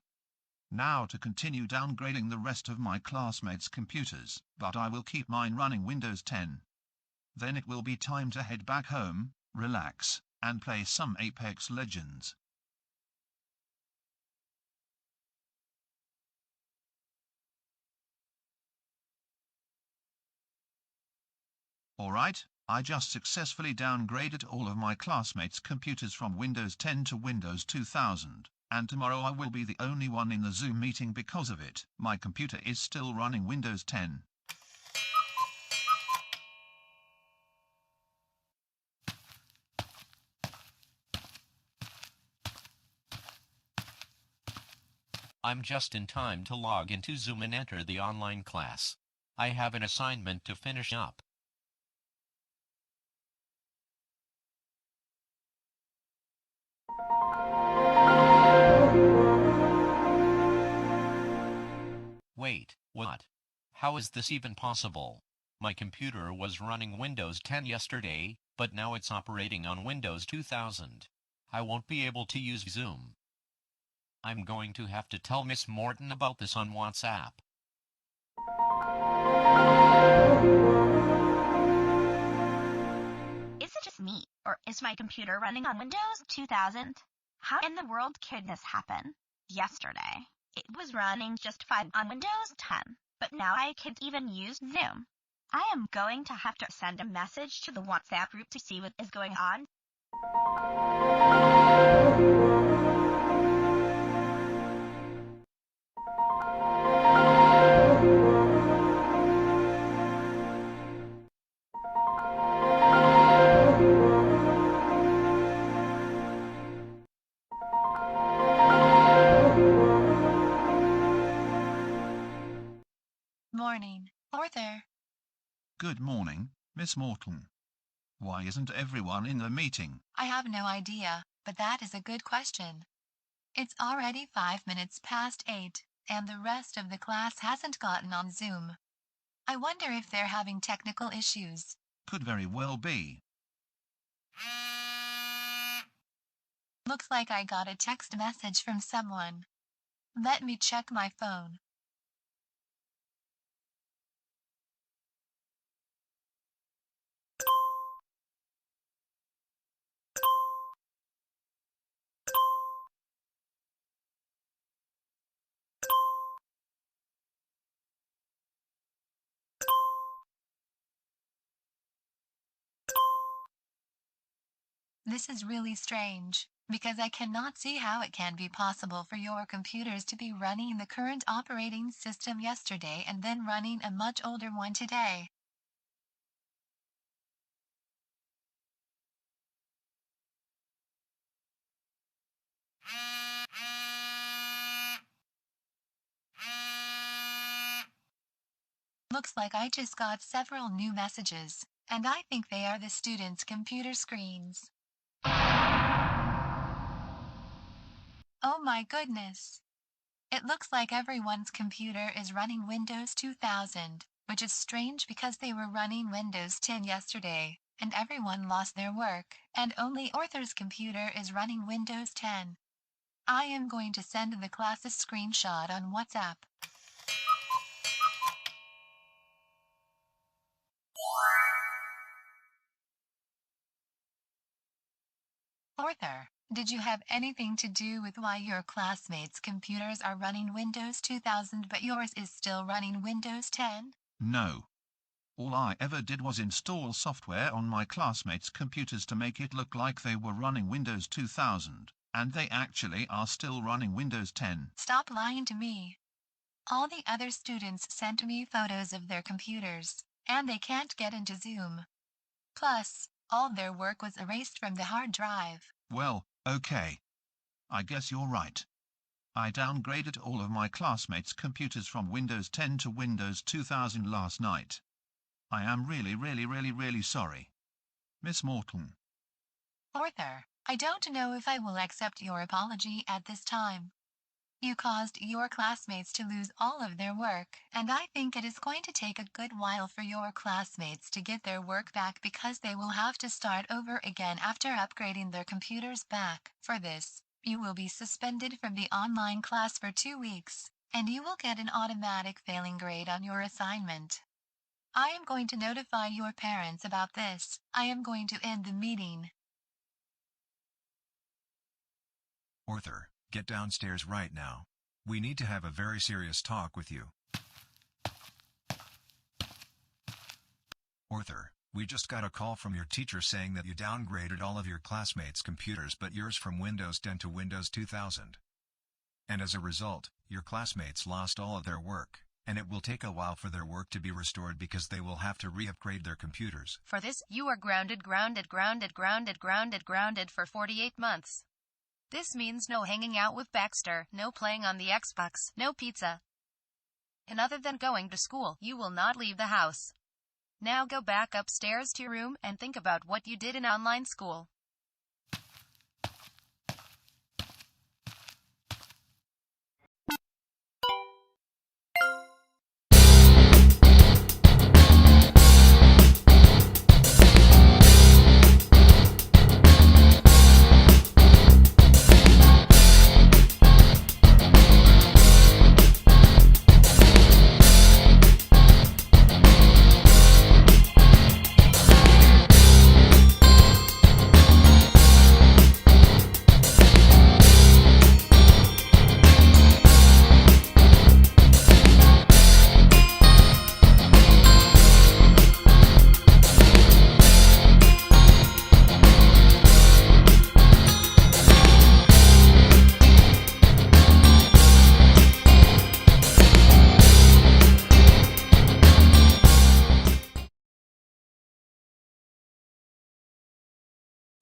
Now to continue downgrading the rest of my classmates' computers, but I will keep mine running Windows 10. Then it will be time to head back home, relax, and play some Apex Legends. Alright, I just successfully downgraded all of my classmates' computers from Windows 10 to Windows 2000, and tomorrow I will be the only one in the Zoom meeting because of it. My computer is still running Windows 10. I'm just in time to log into Zoom and enter the online class. I have an assignment to finish up. Wait, what? How is this even possible? My computer was running Windows 10 yesterday, but now it's operating on Windows 2000. I won't be able to use Zoom. I'm going to have to tell Miss Morton about this on WhatsApp. Is it just me, or is my computer running on Windows 2000? How in the world could this happen? Yesterday, it was running just fine on Windows 10, but now I can't even use Zoom. I am going to have to send a message to the WhatsApp group to see what is going on. Morning, Arthur. Good morning, Miss Morton. Why isn't everyone in the meeting? I have no idea, but that is a good question. It's already 5 minutes past 8, and the rest of the class hasn't gotten on Zoom. I wonder if they're having technical issues. Could very well be. Looks like I got a text message from someone. Let me check my phone. This is really strange, because I cannot see how it can be possible for your computers to be running the current operating system yesterday and then running a much older one today. Looks like I just got several new messages, and I think they are the students' computer screens. Oh my goodness! It looks like everyone's computer is running Windows 2000, which is strange because they were running Windows 10 yesterday, and everyone lost their work, and only Arthur's computer is running Windows 10. I am going to send the class a screenshot on WhatsApp. Arthur, did you have anything to do with why your classmates' computers are running Windows 2000 but yours is still running Windows 10? No. All I ever did was install software on my classmates' computers to make it look like they were running Windows 2000, and they actually are still running Windows 10. Stop lying to me. All the other students sent me photos of their computers, and they can't get into Zoom. Plus, All their work was erased from the hard drive. Well, okay. I guess you're right. I downgraded all of my classmates' computers from Windows 10 to Windows 2000 last night. I am really sorry. Miss Morton. Arthur, I don't know if I will accept your apology at this time. You caused your classmates to lose all of their work, and I think it is going to take a good while for your classmates to get their work back because they will have to start over again after upgrading their computers back. For this, you will be suspended from the online class for 2 weeks, and you will get an automatic failing grade on your assignment. I am going to notify your parents about this. I am going to end the meeting. Arthur, get downstairs right now. We need to have a very serious talk with you. Arthur, we just got a call from your teacher saying that you downgraded all of your classmates' computers but yours from Windows 10 to Windows 2000. And as a result, your classmates lost all of their work, and it will take a while for their work to be restored because they will have to re-upgrade their computers. For this, you are grounded for 48 months. This means no hanging out with Baxter, no playing on the Xbox, no pizza. And other than going to school, you will not leave the house. Now go back upstairs to your room and think about what you did in online school.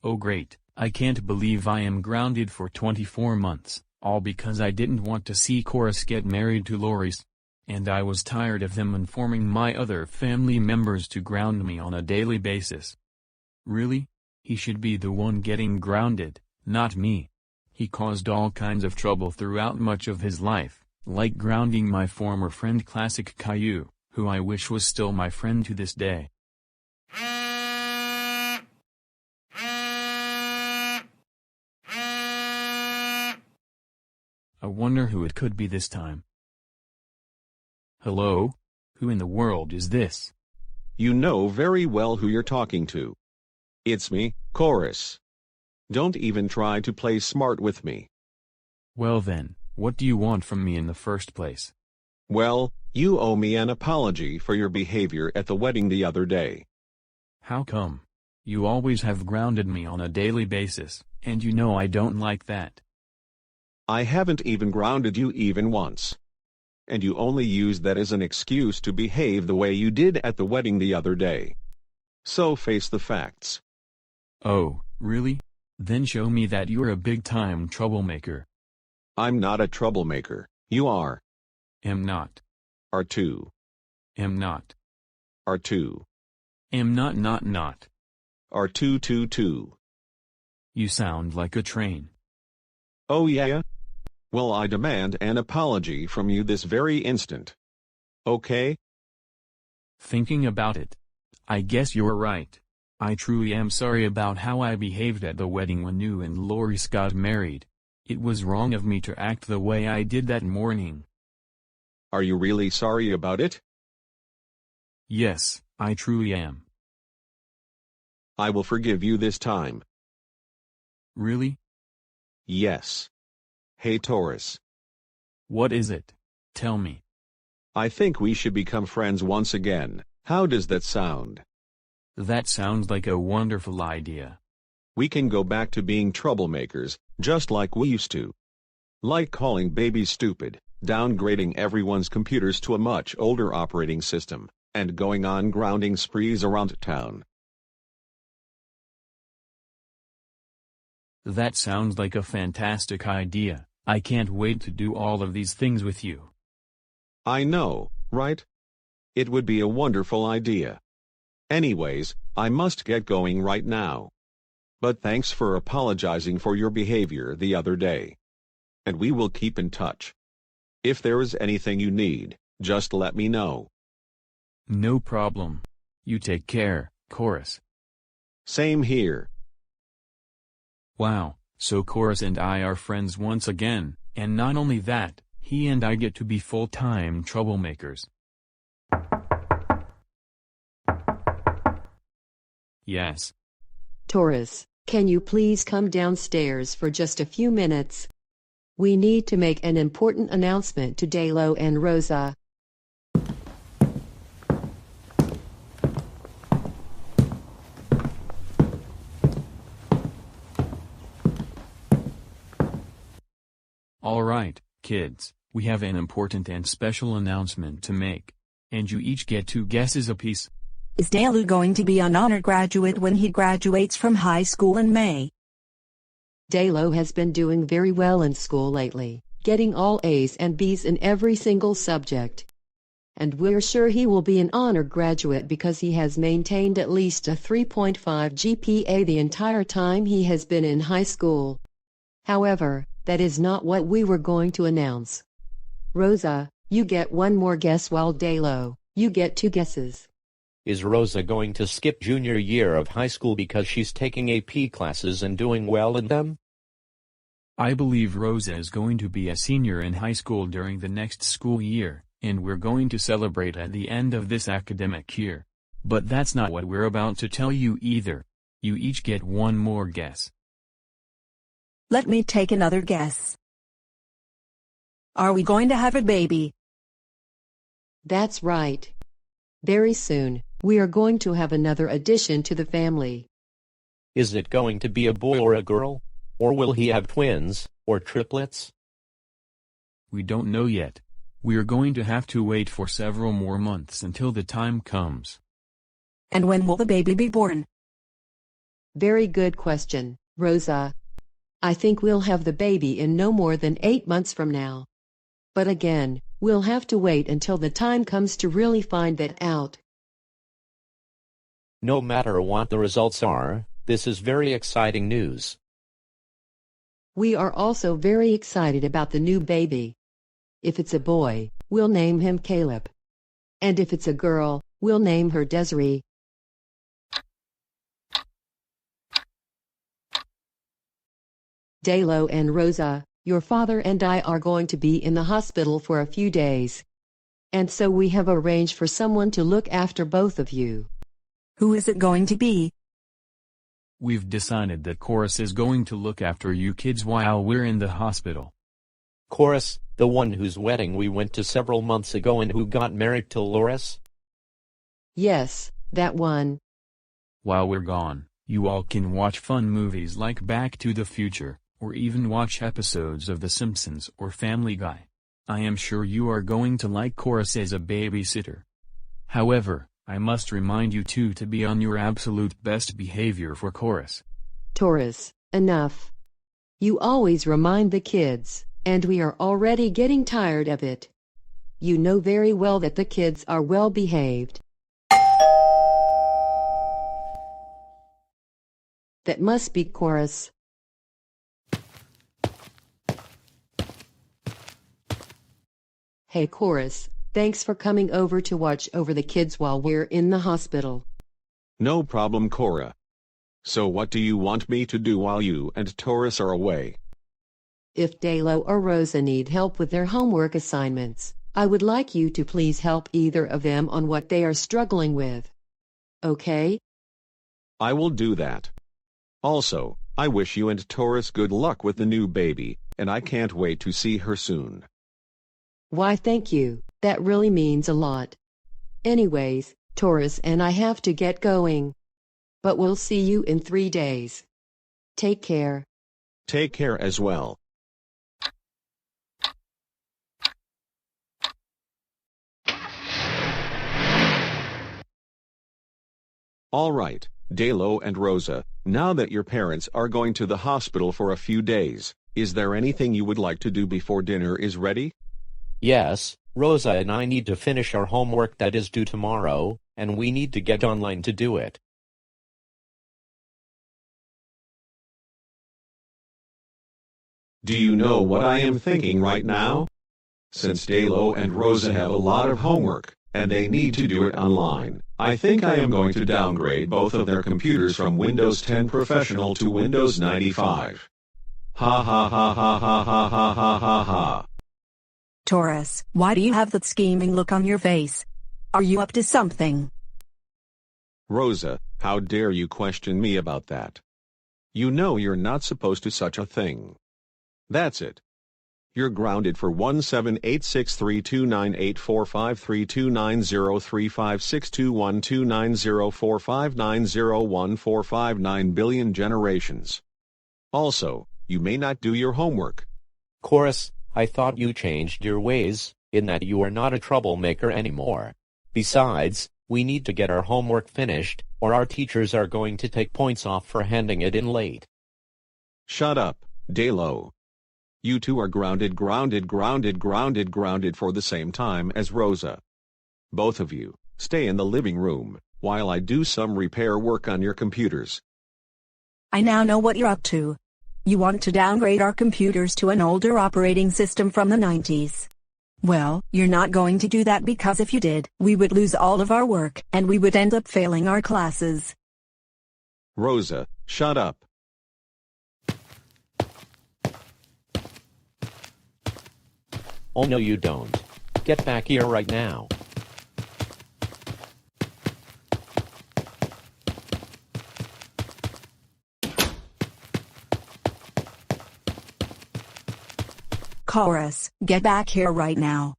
Oh great, I can't believe I am grounded for 24 months, all because I didn't want to see Chorus get married to Loris. And I was tired of them informing my other family members to ground me on a daily basis. Really? He should be the one getting grounded, not me. He caused all kinds of trouble throughout much of his life, like grounding my former friend Classic Caillou, who I wish was still my friend to this day. I wonder who it could be this time. Hello? Who in the world is this? You know very well who you're talking to. It's me, Chorus. Don't even try to play smart with me. Well then, what do you want from me in the first place? Well, you owe me an apology for your behavior at the wedding the other day. How come? You always have grounded me on a daily basis, and you know I don't like that. I haven't even grounded you even once. And you only used that as an excuse to behave the way you did at the wedding the other day. So face the facts. Oh, really? Then show me that you're a big-time troublemaker. I'm not a troublemaker, you are. Am not. Are too. Am not. Are too. Am not. Are too. You sound like a train. Oh yeah? Well, I demand an apology from you this very instant. Okay? Thinking about it, I guess you're right. I truly am sorry about how I behaved at the wedding when you and Loris got married. It was wrong of me to act the way I did that morning. Are you really sorry about it? Yes, I truly am. I will forgive you this time. Really? Yes. Hey Taurus. What is it? Tell me. I think we should become friends once again. How does that sound? That sounds like a wonderful idea. We can go back to being troublemakers, just like we used to. Like calling babies stupid, downgrading everyone's computers to a much older operating system, and going on grounding sprees around town. That sounds like a fantastic idea. I can't wait to do all of these things with you. I know, right? It would be a wonderful idea. Anyways, I must get going right now. But thanks for apologizing for your behavior the other day. And we will keep in touch. If there is anything you need, just let me know. No problem. You take care, Chorus. Same here. Wow, so Chorus and I are friends once again, and not only that, he and I get to be full-time troublemakers. Yes. Taurus, can you please come downstairs for just a few minutes? We need to make an important announcement to Dalo and Rosa. All right, kids, we have an important and special announcement to make. And you each get 2 guesses apiece. Is Dalu going to be an honor graduate when he graduates from high school in May? Dalo has been doing very well in school lately, getting all A's and B's in every single subject. And we're sure he will be an honor graduate because he has maintained at least a 3.5 GPA the entire time he has been in high school. However, that is not what we were going to announce. Rosa, you get 1 more guess while Dalo, you get 2 guesses. Is Rosa going to skip junior year of high school because she's taking AP classes and doing well in them? I believe Rosa is going to be a senior in high school during the next school year, and we're going to celebrate at the end of this academic year. But that's not what we're about to tell you either. You each get 1 more guess. Let me take another guess. Are we going to have a baby? That's right. Very soon, we are going to have another addition to the family. Is it going to be a boy or a girl? Or will he have twins, or triplets? We don't know yet. We're going to have to wait for several more months until the time comes. And when will the baby be born? Very good question, Rosa. I think we'll have the baby in no more than 8 months from now. But again, we'll have to wait until the time comes to really find that out. No matter what the results are, this is very exciting news. We are also very excited about the new baby. If it's a boy, we'll name him Caleb. And if it's a girl, we'll name her Desiree. Dalo and Rosa, your father and I are going to be in the hospital for a few days. And so we have arranged for someone to look after both of you. Who is it going to be? We've decided that Chorus is going to look after you kids while we're in the hospital. Chorus, the one whose wedding we went to several months ago and who got married to Loris? Yes, that one. While we're gone, you all can watch fun movies like Back to the Future, or even watch episodes of The Simpsons or Family Guy. I am sure you are going to like Chorus as a babysitter. However, I must remind you two to be on your absolute best behavior for Chorus. Taurus, enough. You always remind the kids, and we are already getting tired of it. You know very well that the kids are well behaved. That must be Chorus. Hey Chorus, thanks for coming over to watch over the kids while we're in the hospital. No problem, Cora. So what do you want me to do while you and Taurus are away? If Dalo or Rosa need help with their homework assignments, I would like you to please help either of them on what they are struggling with. Okay? I will do that. Also, I wish you and Taurus good luck with the new baby, and I can't wait to see her soon. Why thank you, that really means a lot. Anyways, Taurus and I have to get going. But we'll see you in 3 days. Take care. Take care as well. All right, Delo and Rosa, now that your parents are going to the hospital for a few days, is there anything you would like to do before dinner is ready? Yes, Rosa and I need to finish our homework that is due tomorrow, and we need to get online to do it. Do you know what I am thinking right now? Since Delo and Rosa have a lot of homework, and they need to do it online, I think I am going to downgrade both of their computers from Windows 10 Professional to Windows 95. Ha ha ha ha ha ha ha ha ha ha. Taurus, why do you have that scheming look on your face? Are you up to something? Rosa, how dare you question me about that? You know you're not supposed to such a thing. That's it. You're grounded for 17863298453290356212904590145901459 billion generations. Also, you may not do your homework. Chorus, I thought you changed your ways, in that you are not a troublemaker anymore. Besides, we need to get our homework finished, or our teachers are going to take points off for handing it in late. Shut up, Delo. You two are grounded for the same time as Rosa. Both of you, stay in the living room, while I do some repair work on your computers. I now know what you're up to. You want to downgrade our computers to an older operating system from the 90s. Well, you're not going to do that because if you did, we would lose all of our work, and we would end up failing our classes. Rosa, shut up. Oh no you don't. Get back here right now. Chorus, get back here right now.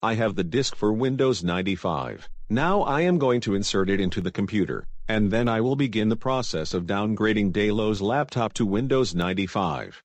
I have the disk for Windows 95. Now I am going to insert it into the computer, and then I will begin the process of downgrading Delo's laptop to Windows 95.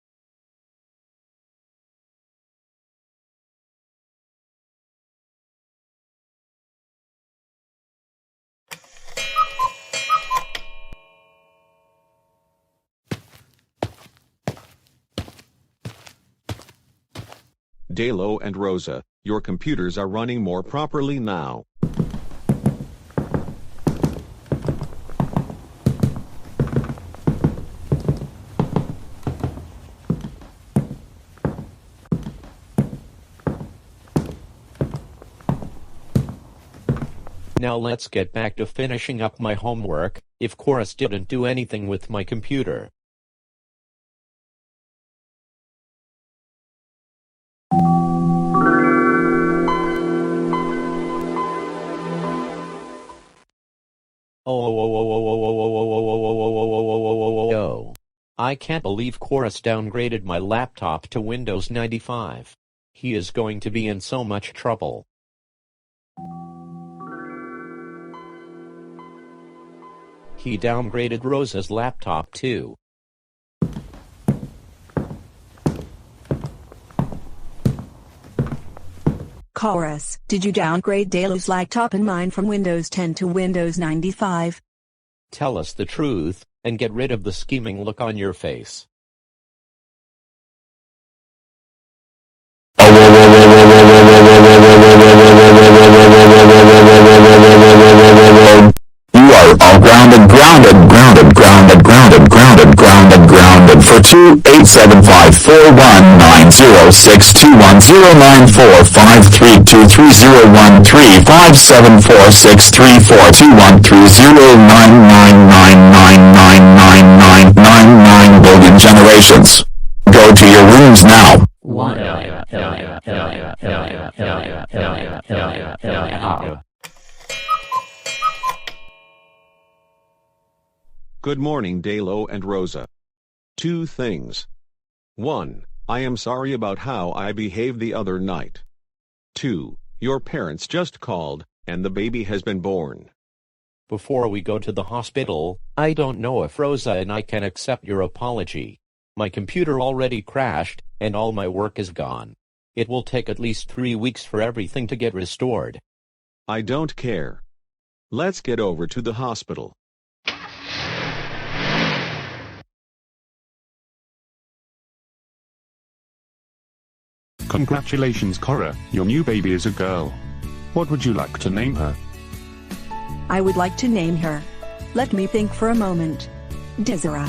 Delo and Rosa, your computers are running more properly now. Now let's get back to finishing up my homework, if Chorus didn't do anything with my computer. Oh, I can't believe Chorus downgraded my laptop to Windows 95. He is going to be in so much trouble. He downgraded Rosa's laptop too. Chorus, did you downgrade Delo's laptop and mine from Windows 10 to Windows 95? Tell us the truth, and get rid of the scheming look on your face. You are all grounded for 28754190621045322309357463421309999999999 billion generations. Go to your rooms now. Good morning Delo and Rosa. 2 things. 1. I am sorry about how I behaved the other night. 2. Your parents just called, and the baby has been born. Before we go to the hospital, I don't know if Rosa and I can accept your apology. My computer already crashed, and all my work is gone. It will take at least 3 weeks for everything to get restored. I don't care. Let's get over to the hospital. Congratulations, Cora, your new baby is a girl. What would you like to name her? I would like to name her. Let me think for a moment. Desiree.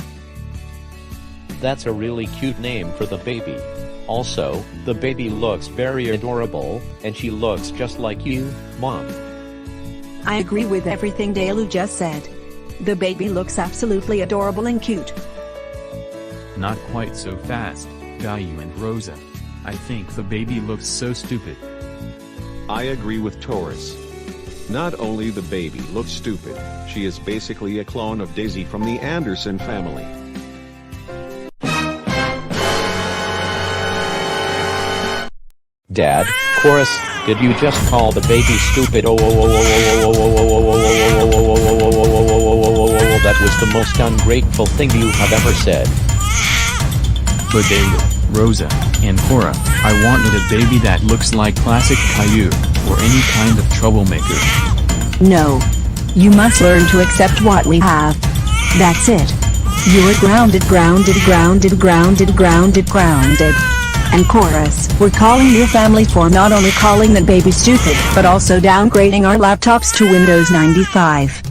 That's a really cute name for the baby. Also, the baby looks very adorable, and she looks just like you, Mom. I agree with everything Delu just said. The baby looks absolutely adorable and cute. Not quite so fast, Caillou and Rosa. I think the baby looks so stupid. I agree with Taurus. Not only the baby looks stupid, she is basically a clone of Daisy from the Anderson family. Dad, Chorus, did you just call the baby stupid? That was the most ungrateful thing you have ever said. But Delu, Rosa, and Cora, I wanted a baby that looks like classic Caillou, or any kind of troublemaker. No. You must learn to accept what we have. That's it. You're grounded. And Chorus, we're calling your family for not only calling the baby stupid, but also downgrading our laptops to Windows 95.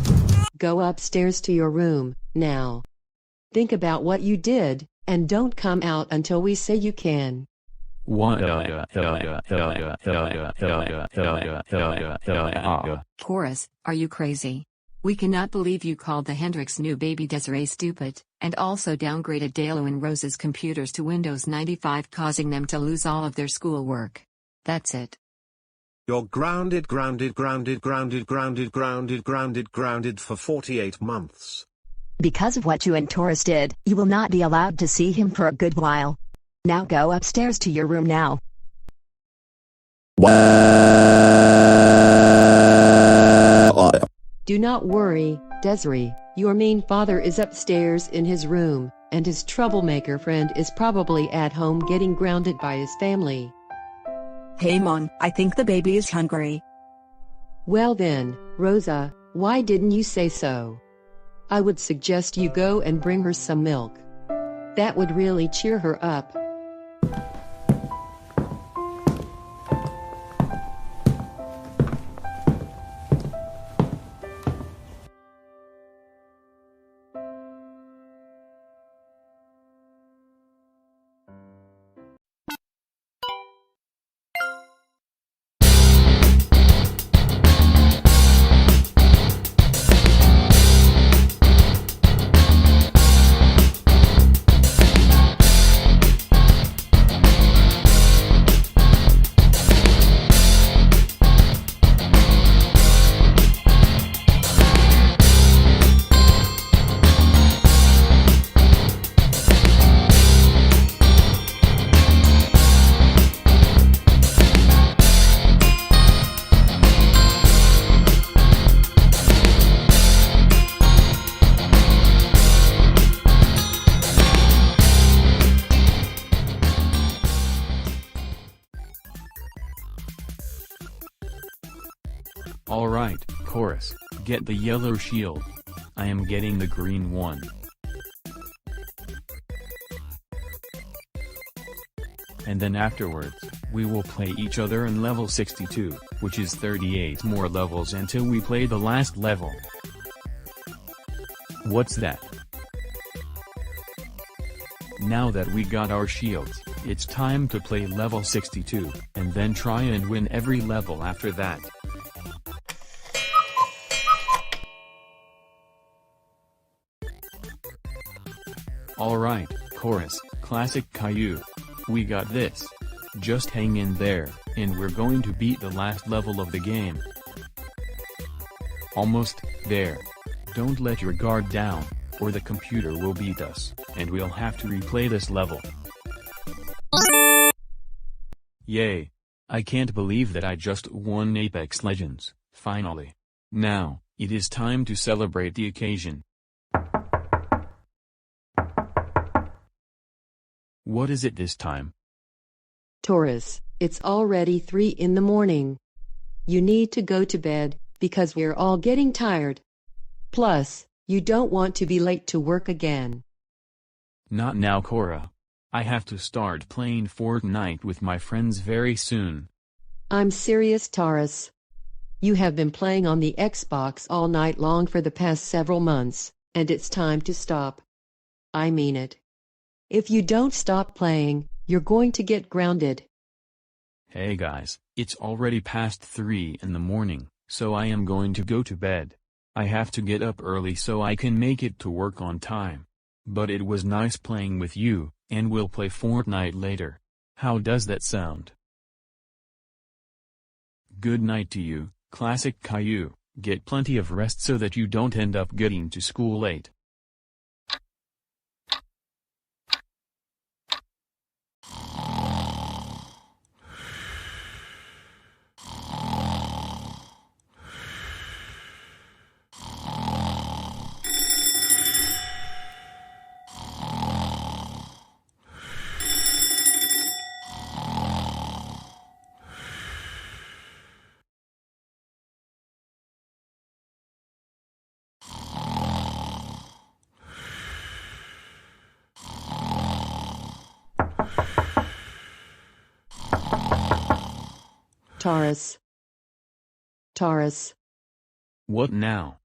Go upstairs to your room, now. Think about what you did, and don't come out until we say you can. Chorus, are you crazy? We cannot believe you called the Hendrix new baby Desiree stupid, and also downgraded Delu and Rose's computers to Windows 95, causing them to lose all of their schoolwork. That's it. You're grounded for 48 months. Because of what you and Taurus did, you will not be allowed to see him for a good while. Now go upstairs to your room now. Do not worry, Desiree, your mean father is upstairs in his room, and his troublemaker friend is probably at home getting grounded by his family. Hey Mom, I think the baby is hungry. Well then, Rosa, why didn't you say so? I would suggest you go and bring her some milk. That would really cheer her up. Alright, Chorus, get the yellow shield. I am getting the green one. And then afterwards, we will play each other in level 62, which is 38 more levels until we play the last level. What's that? Now that we got our shields, it's time to play level 62, and then try and win every level after that. Alright, Chorus, classic Caillou. We got this. Just hang in there, and we're going to beat the last level of the game. Almost there. Don't let your guard down, or the computer will beat us, and we'll have to replay this level. Yay! I can't believe that I just won Apex Legends, finally. Now, it is time to celebrate the occasion. What is it this time? Taurus, it's already 3 in the morning. You need to go to bed, because we're all getting tired. Plus, you don't want to be late to work again. Not now, Cora. I have to start playing Fortnite with my friends very soon. I'm serious, Taurus. You have been playing on the Xbox all night long for the past several months, and it's time to stop. I mean it. If you don't stop playing, you're going to get grounded. Hey guys, it's already past 3 in the morning, so I am going to go to bed. I have to get up early so I can make it to work on time. But it was nice playing with you, and we'll play Fortnite later. How does that sound? Good night to you, Classic Caillou. Get plenty of rest so that you don't end up getting to school late. Taurus. Taurus. What now?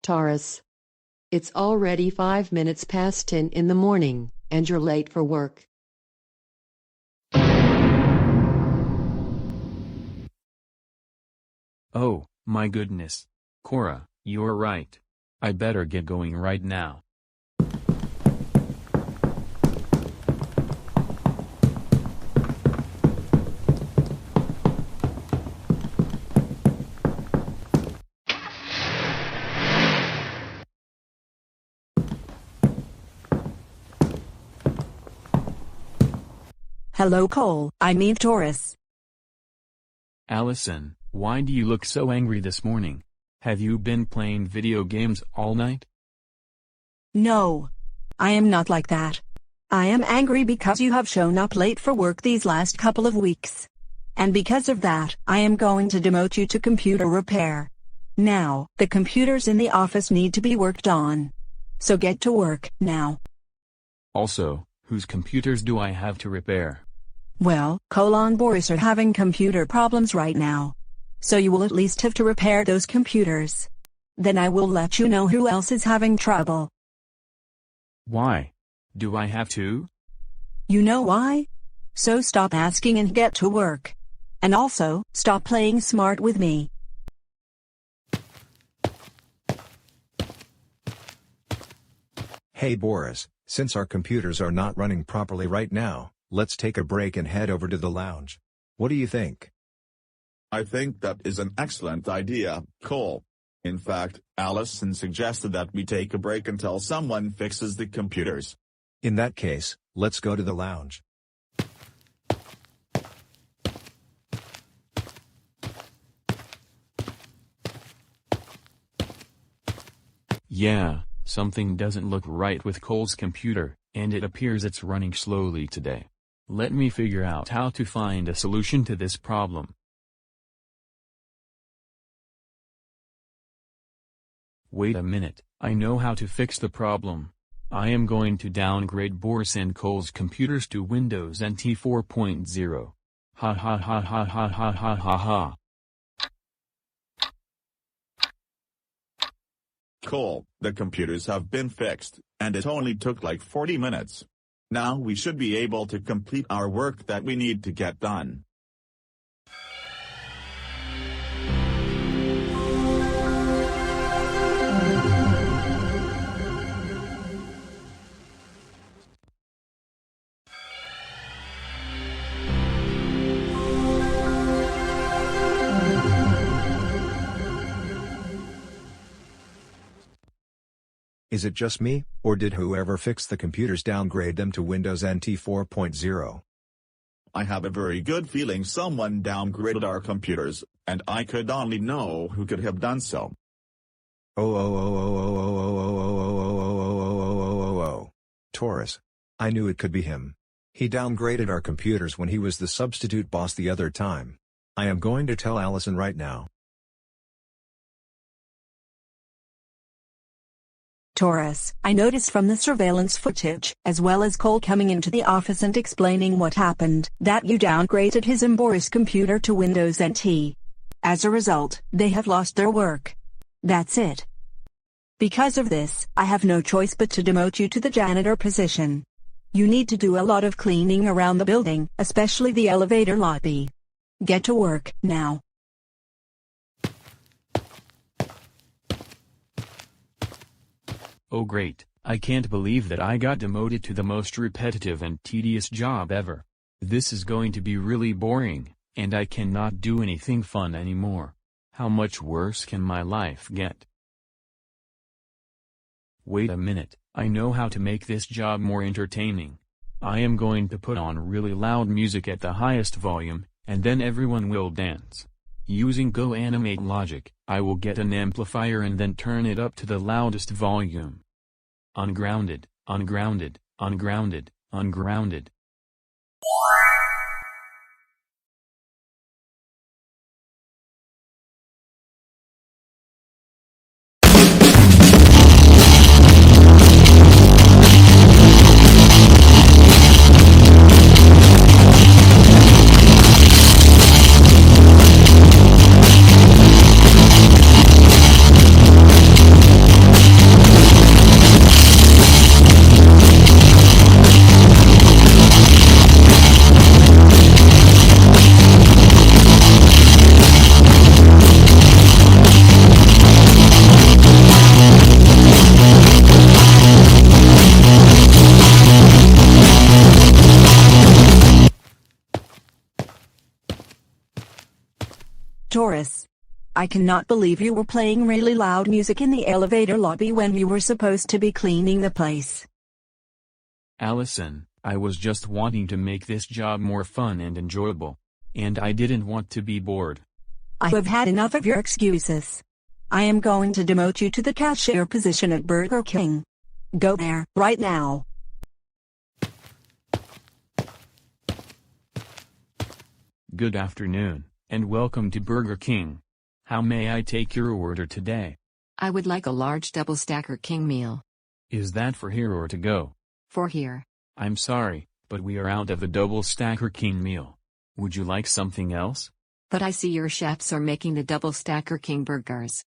Taurus. It's already 5 minutes past 10 in the morning, and you're late for work. Oh, my goodness. Cora, you're right. I better get going right now. Hello Cole, I mean Taurus. Allison, why do you look so angry this morning? Have you been playing video games all night? No. I am not like that. I am angry because you have shown up late for work these last couple of weeks. And because of that, I am going to demote you to computer repair. Now, the computers in the office need to be worked on. So get to work, now. Also, whose computers do I have to repair? Well, Cole and Boris are having computer problems right now. So you will at least have to repair those computers. Then I will let you know who else is having trouble. Why? Do I have to? You know why? So stop asking and get to work. And also, stop playing smart with me. Hey Boris, since our computers are not running properly right now, let's take a break and head over to the lounge. What do you think? I think that is an excellent idea, Cole. In fact, Allison suggested that we take a break until someone fixes the computers. In that case, let's go to the lounge. Yeah, something doesn't look right with Cole's computer, and it appears it's running slowly today. Let me figure out how to find a solution to this problem. Wait a minute, I know how to fix the problem. I am going to downgrade Boris and Cole's computers to Windows NT 4.0. Ha ha ha ha ha ha ha ha ha. Cole, the computers have been fixed, and it only took like 40 minutes. Now we should be able to complete our work that we need to get done. Is it just me, or did whoever fixed the computers downgrade them to Windows NT 4.0? I have a very good feeling someone downgraded our computers, and I could only know who could have done so. Taurus. I knew it could be him. He downgraded our computers when he was the substitute boss the other time. I am going to tell Allison right now. Taurus, I noticed from the surveillance footage, as well as Cole coming into the office and explaining what happened, that you downgraded his and Boris' computer to Windows NT. As a result, they have lost their work. That's it. Because of this, I have no choice but to demote you to the janitor position. You need to do a lot of cleaning around the building, especially the elevator lobby. Get to work, now. Oh great, I can't believe that I got demoted to the most repetitive and tedious job ever. This is going to be really boring, and I cannot do anything fun anymore. How much worse can my life get? Wait a minute, I know how to make this job more entertaining. I am going to put on really loud music at the highest volume, and then everyone will dance. Using GoAnimate logic, I will get an amplifier and then turn it up to the loudest volume. Ungrounded, ungrounded, ungrounded, ungrounded. Taurus. I cannot believe you were playing really loud music in the elevator lobby when you were supposed to be cleaning the place. Allison, I was just wanting to make this job more fun and enjoyable. And I didn't want to be bored. I have had enough of your excuses. I am going to demote you to the cashier position at Burger King. Go there, right now. Good afternoon, and welcome to Burger King. How may I take your order today? I would like a large double stacker king meal. Is that for here or to go? For here. I'm sorry, but we are out of the double stacker king meal. Would you like something else? But I see your chefs are making the double stacker king burgers.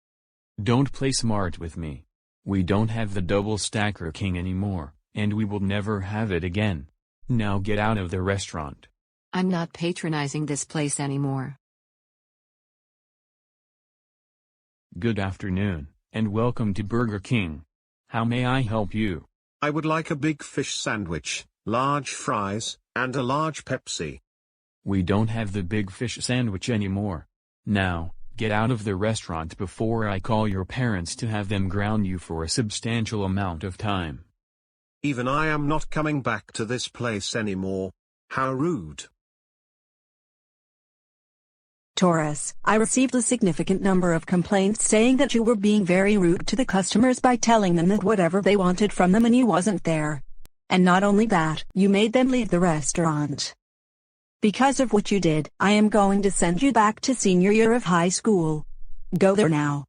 Don't play smart with me. We don't have the double stacker king anymore, and we will never have it again. Now get out of the restaurant. I'm not patronizing this place anymore. Good afternoon, and welcome to Burger King. How may I help you? I would like a big fish sandwich, large fries, and a large Pepsi. We don't have the big fish sandwich anymore. Now, get out of the restaurant before I call your parents to have them ground you for a substantial amount of time. Even I am not coming back to this place anymore. How rude. Taurus, I received a significant number of complaints saying that you were being very rude to the customers by telling them that whatever they wanted from the menu wasn't there. And not only that, you made them leave the restaurant. Because of what you did, I am going to send you back to senior year of high school. Go there now.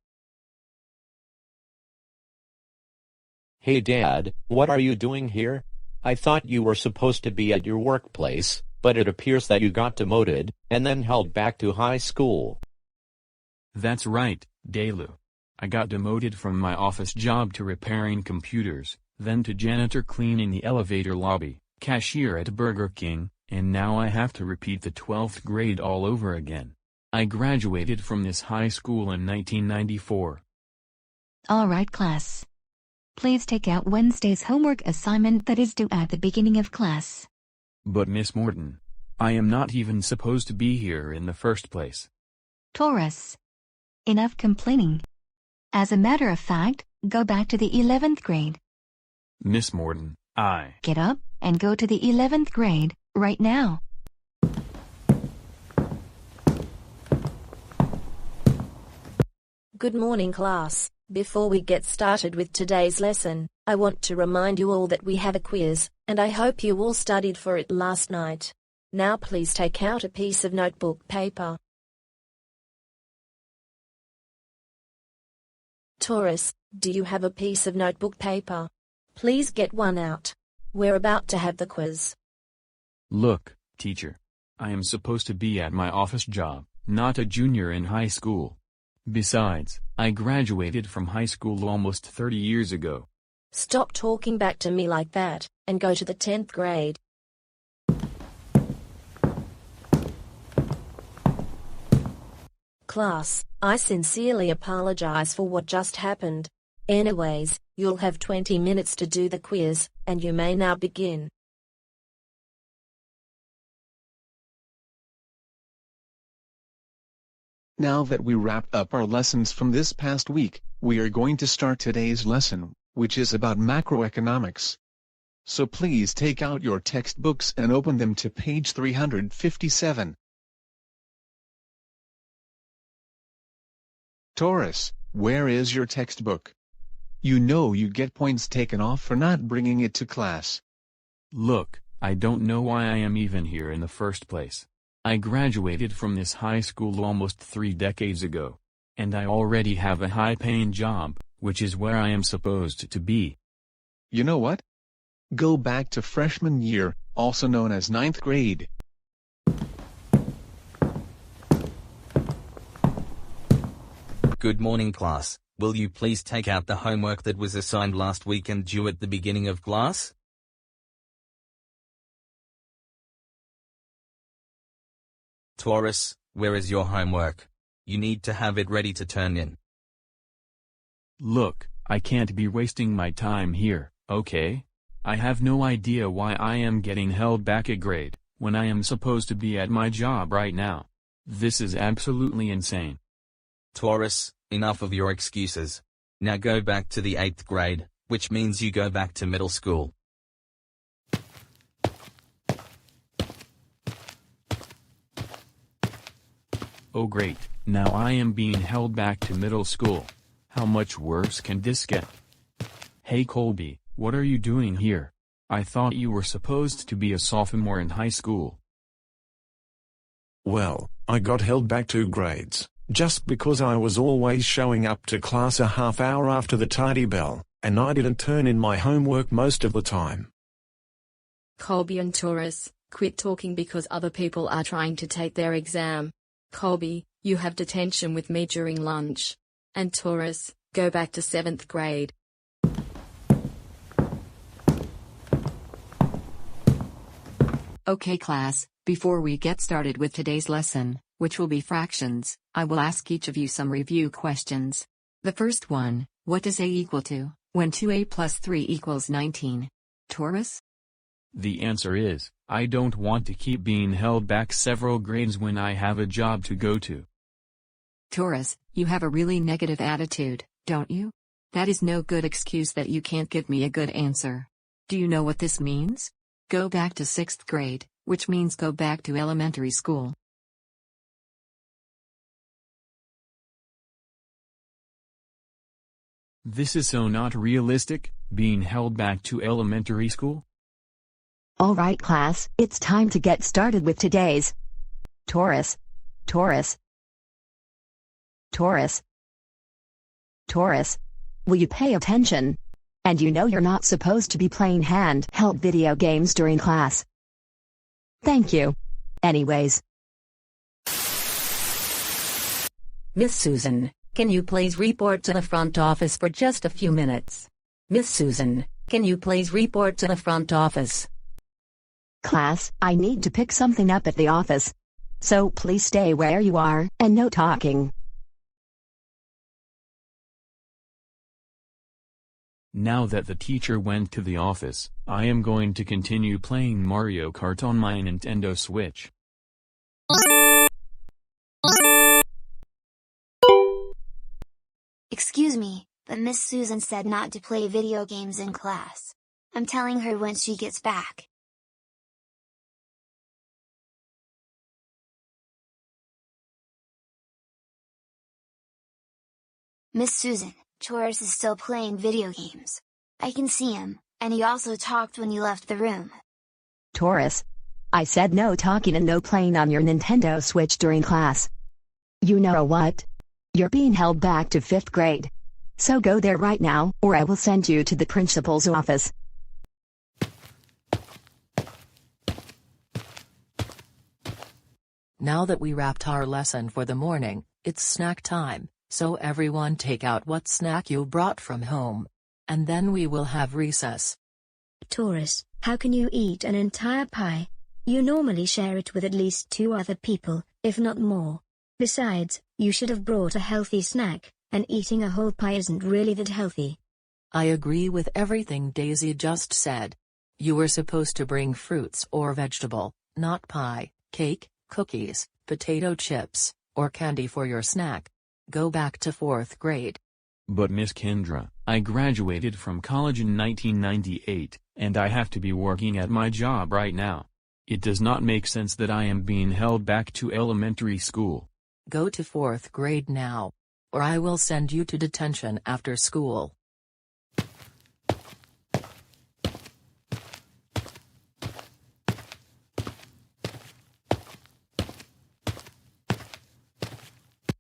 Hey Dad, what are you doing here? I thought you were supposed to be at your workplace, but it appears that you got demoted, and then held back to high school. That's right, Delu. I got demoted from my office job to repairing computers, then to janitor cleaning the elevator lobby, cashier at Burger King, and now I have to repeat the 12th grade all over again. I graduated from this high school in 1994. All right, class. Please take out Wednesday's homework assignment that is due at the beginning of class. But Miss Morton, I am not even supposed to be here in the first place. Taurus. Enough complaining. As a matter of fact, go back to the 11th grade. Miss Morton, I... Get up and go to the 11th grade, right now. Good morning, class. Before we get started with today's lesson, I want to remind you all that we have a quiz, and I hope you all studied for it last night. Now please take out a piece of notebook paper. Taurus, Do you have a piece of notebook paper? Please get one out. We're about to have the quiz. Look, teacher. I am supposed to be at my office job, not a junior in high school. Besides, I graduated from high school almost 30 years ago. Stop talking back to me like that, and go to the 10th grade. Class, I sincerely apologize for what just happened. Anyways, you'll have 20 minutes to do the quiz, and you may now begin. Now that we wrapped up our lessons from this past week, we are going to start today's lesson, which is about macroeconomics. So please take out your textbooks and open them to page 357. Taurus, where is your textbook? You know you get points taken off for not bringing it to class. Look, I don't know why I am even here in the first place. I graduated from this high school almost 3 decades ago. And I already have a high-paying job, which is where I am supposed to be. You know what? Go back to freshman year, also known as 9th grade. Good morning, class. Will you please take out the homework that was assigned last week and due at the beginning of class? Taurus, where is your homework? You need to have it ready to turn in. Look, I can't be wasting my time here, okay? I have no idea why I am getting held back a grade, when I am supposed to be at my job right now. This is absolutely insane. Taurus, enough of your excuses. Now go back to the 8th grade, which means you go back to middle school. Oh great, now I am being held back to middle school. How much worse can this get? Hey Colby, what are you doing here? I thought you were supposed to be a sophomore in high school. Well, I got held back 2 grades, just because I was always showing up to class a half hour after the tidy bell, and I didn't turn in my homework most of the time. Colby and Taurus, quit talking because other people are trying to take their exam. Colby, you have detention with me during lunch. And Taurus, go back to 7th grade. Okay class, before we get started with today's lesson, which will be fractions, I will ask each of you some review questions. The first one, what does A equal to, when 2A plus 3 equals 19? Taurus? The answer is, I don't want to keep being held back several grades when I have a job to go to. Taurus, you have a really negative attitude, don't you? That is no good excuse that you can't give me a good answer. Do you know what this means? Go back to 6th grade, which means go back to elementary school. This is so not realistic, being held back to elementary school? Alright class, it's time to get started with today's Taurus. Taurus. Taurus. Taurus. Will you pay attention? And you know you're not supposed to be playing handheld video games during class. Thank you. Anyways. Miss Susan, can you please report to the front office for just a few minutes? Miss Susan, can you please report to the front office? Class, I need to pick something up at the office. So please stay where you are, and no talking. Now that the teacher went to the office, I am going to continue playing Mario Kart on my Nintendo Switch. Excuse me, but Miss Susan said not to play video games in class. I'm telling her when she gets back. Miss Susan, Taurus is still playing video games. I can see him, and he also talked when you left the room. Taurus. I said no talking and no playing on your Nintendo Switch during class. You know what? You're being held back to 5th grade. So go there right now, or I will send you to the principal's office. Now that we wrapped our lesson for the morning, it's snack time, so everyone take out what snack you brought from home. And then we will have recess. Taurus, how can you eat an entire pie? You normally share it with at least 2 other people, if not more. Besides, you should have brought a healthy snack, and eating a whole pie isn't really that healthy. I agree with everything Daisy just said. You were supposed to bring fruits or vegetable, not pie, cake, cookies, potato chips, or candy for your snack. Go back to 4th grade. But Miss Kendra, I graduated from college in 1998, and I have to be working at my job right now. It does not make sense that I am being held back to elementary school. Go to 4th grade now, or I will send you to detention after school.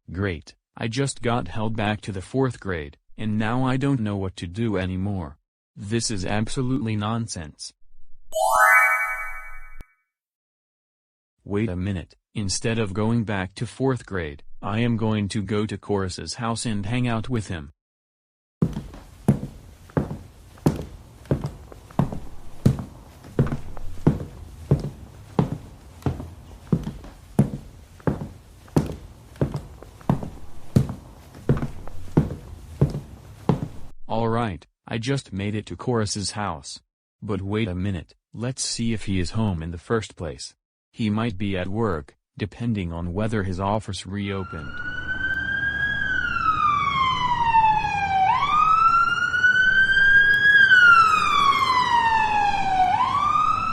Great, I just got held back to the 4th grade, and now I don't know what to do anymore. This is absolutely nonsense. Wait a minute, instead of going back to 4th grade, I am going to go to Chorus's house and hang out with him. Alright, I just made it to Chorus's house. But wait a minute, let's see if he is home in the first place. He might be at work, depending on whether his office reopened.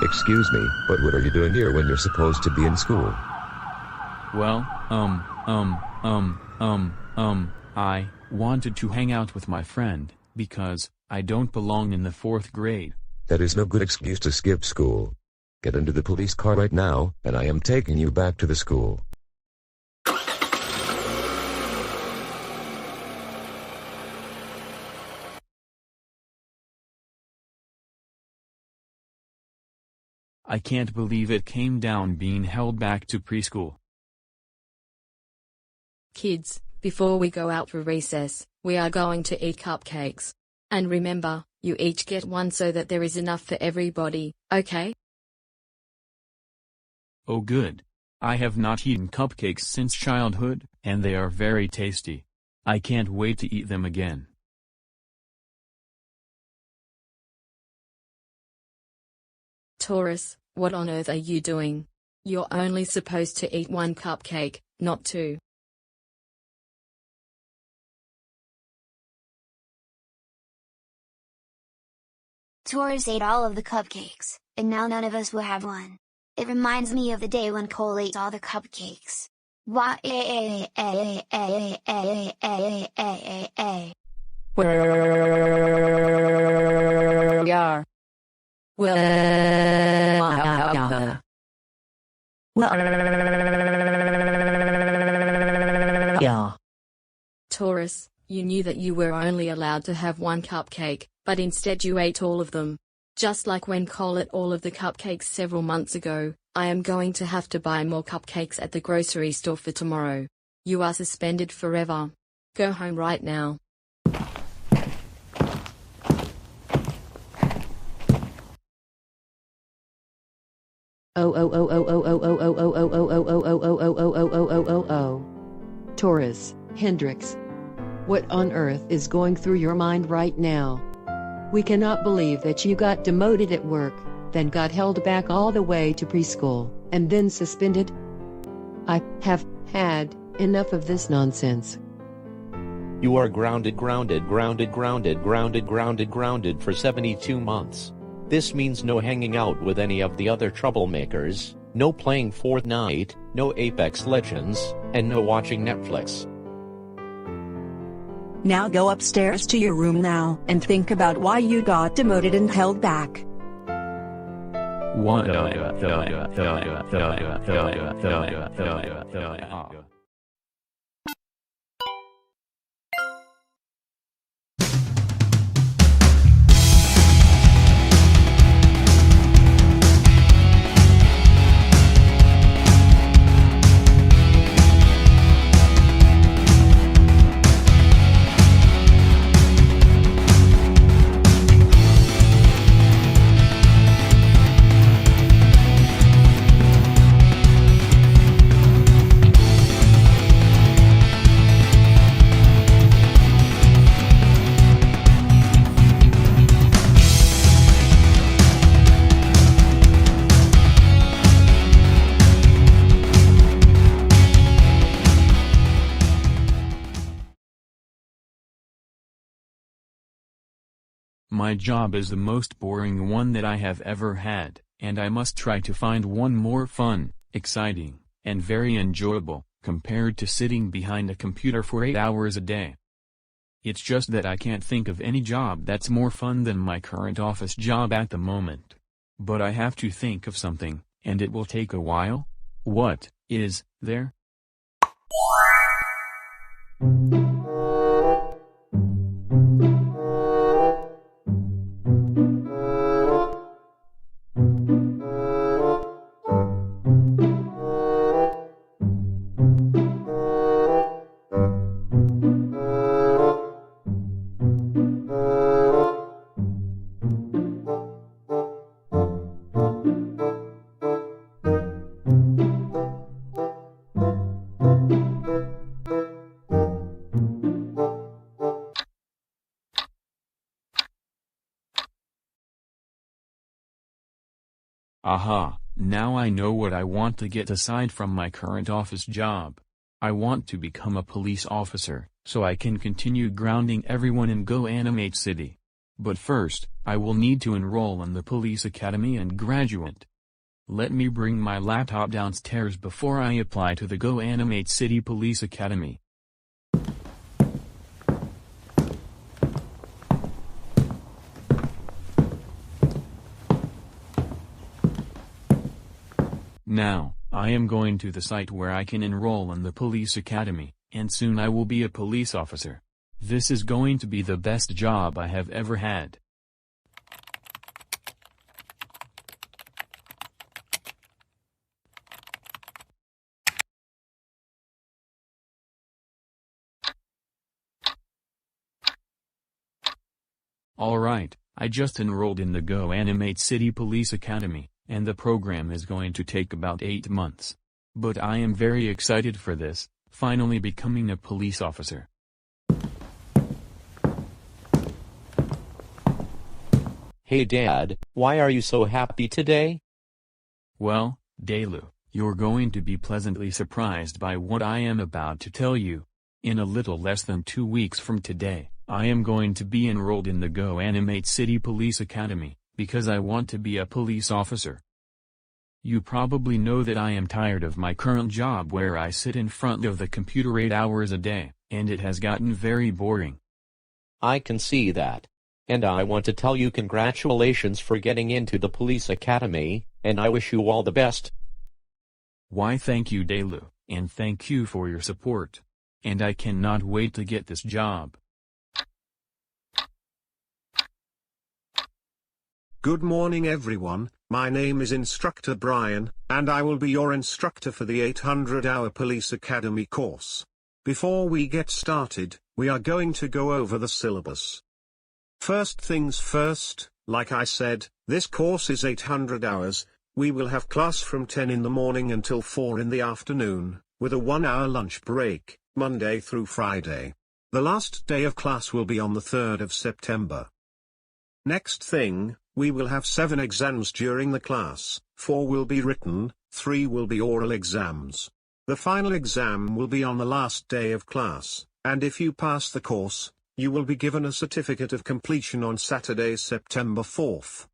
Excuse me, but what are you doing here when you're supposed to be in school? Well, I wanted to hang out with my friend, because I don't belong in the 4th grade. That is no good excuse to skip school. Get into the police car right now, and I am taking you back to the school. I can't believe it came down being held back to preschool. Kids, before we go out for recess, we are going to eat cupcakes. And remember, you each get one so that there is enough for everybody, okay? Oh good. I have not eaten cupcakes since childhood, and they are very tasty. I can't wait to eat them again. Taurus, what on earth are you doing? You're only supposed to eat 1 cupcake, not 2. Taurus ate all of the cupcakes, and now none of us will have one. It reminds me of the day when Cole ate all the cupcakes. Why? Where are? Well, yeah. Taurus, you knew that you were only allowed to have 1 cupcake, but instead you ate all of them. Just like when Cole ate all of the cupcakes several months ago, I am going to have to buy more cupcakes at the grocery store for tomorrow. You are suspended forever. Go home right now. Taurus, Hendrix. What on earth is going through your mind right now? We cannot believe that you got demoted at work, then got held back all the way to preschool, and then suspended. I have had enough of this nonsense. You are grounded for 72 months. This means no hanging out with any of the other troublemakers, no playing Fortnite, no Apex Legends, and no watching Netflix. Now go upstairs to your room now and think about why you got demoted and held back. My job is the most boring one that I have ever had, and I must try to find one more fun, exciting, and very enjoyable, compared to sitting behind a computer for 8 hours a day. It's just that I can't think of any job that's more fun than my current office job at the moment. But I have to think of something, and it will take a while. What is there? Aha, now I know what I want to get aside from my current office job. I want to become a police officer, so I can continue grounding everyone in GoAnimate City. But first, I will need to enroll in the police academy and graduate. Let me bring my laptop downstairs before I apply to the GoAnimate City Police Academy. Now, I am going to the site where I can enroll in the police academy, and soon I will be a police officer. This is going to be the best job I have ever had. Alright, I just enrolled in the GoAnimate City Police Academy, and the program is going to take about 8 months. But I am very excited for this, finally becoming a police officer. Hey Dad, why are you so happy today? Well, Delu, you're going to be pleasantly surprised by what I am about to tell you. In a little less than 2 weeks from today, I am going to be enrolled in the GoAnimate City Police Academy, because I want to be a police officer. You probably know that I am tired of my current job where I sit in front of the computer 8 hours a day, and it has gotten very boring. I can see that. And I want to tell you congratulations for getting into the police academy, and I wish you all the best. Why thank you Delu, and thank you for your support. And I cannot wait to get this job. Good morning everyone, my name is Instructor Brian, and I will be your instructor for the 800-hour Police Academy course. Before we get started, we are going to go over the syllabus. First things first, like I said, this course is 800 hours, we will have class from 10 in the morning until 4 in the afternoon, with a 1-hour lunch break, Monday through Friday. The last day of class will be on the 3rd of September. Next thing, we will have 7 exams during the class, 4 will be written, 3 will be oral exams. The final exam will be on the last day of class, and if you pass the course, you will be given a certificate of completion on Saturday, September 4th.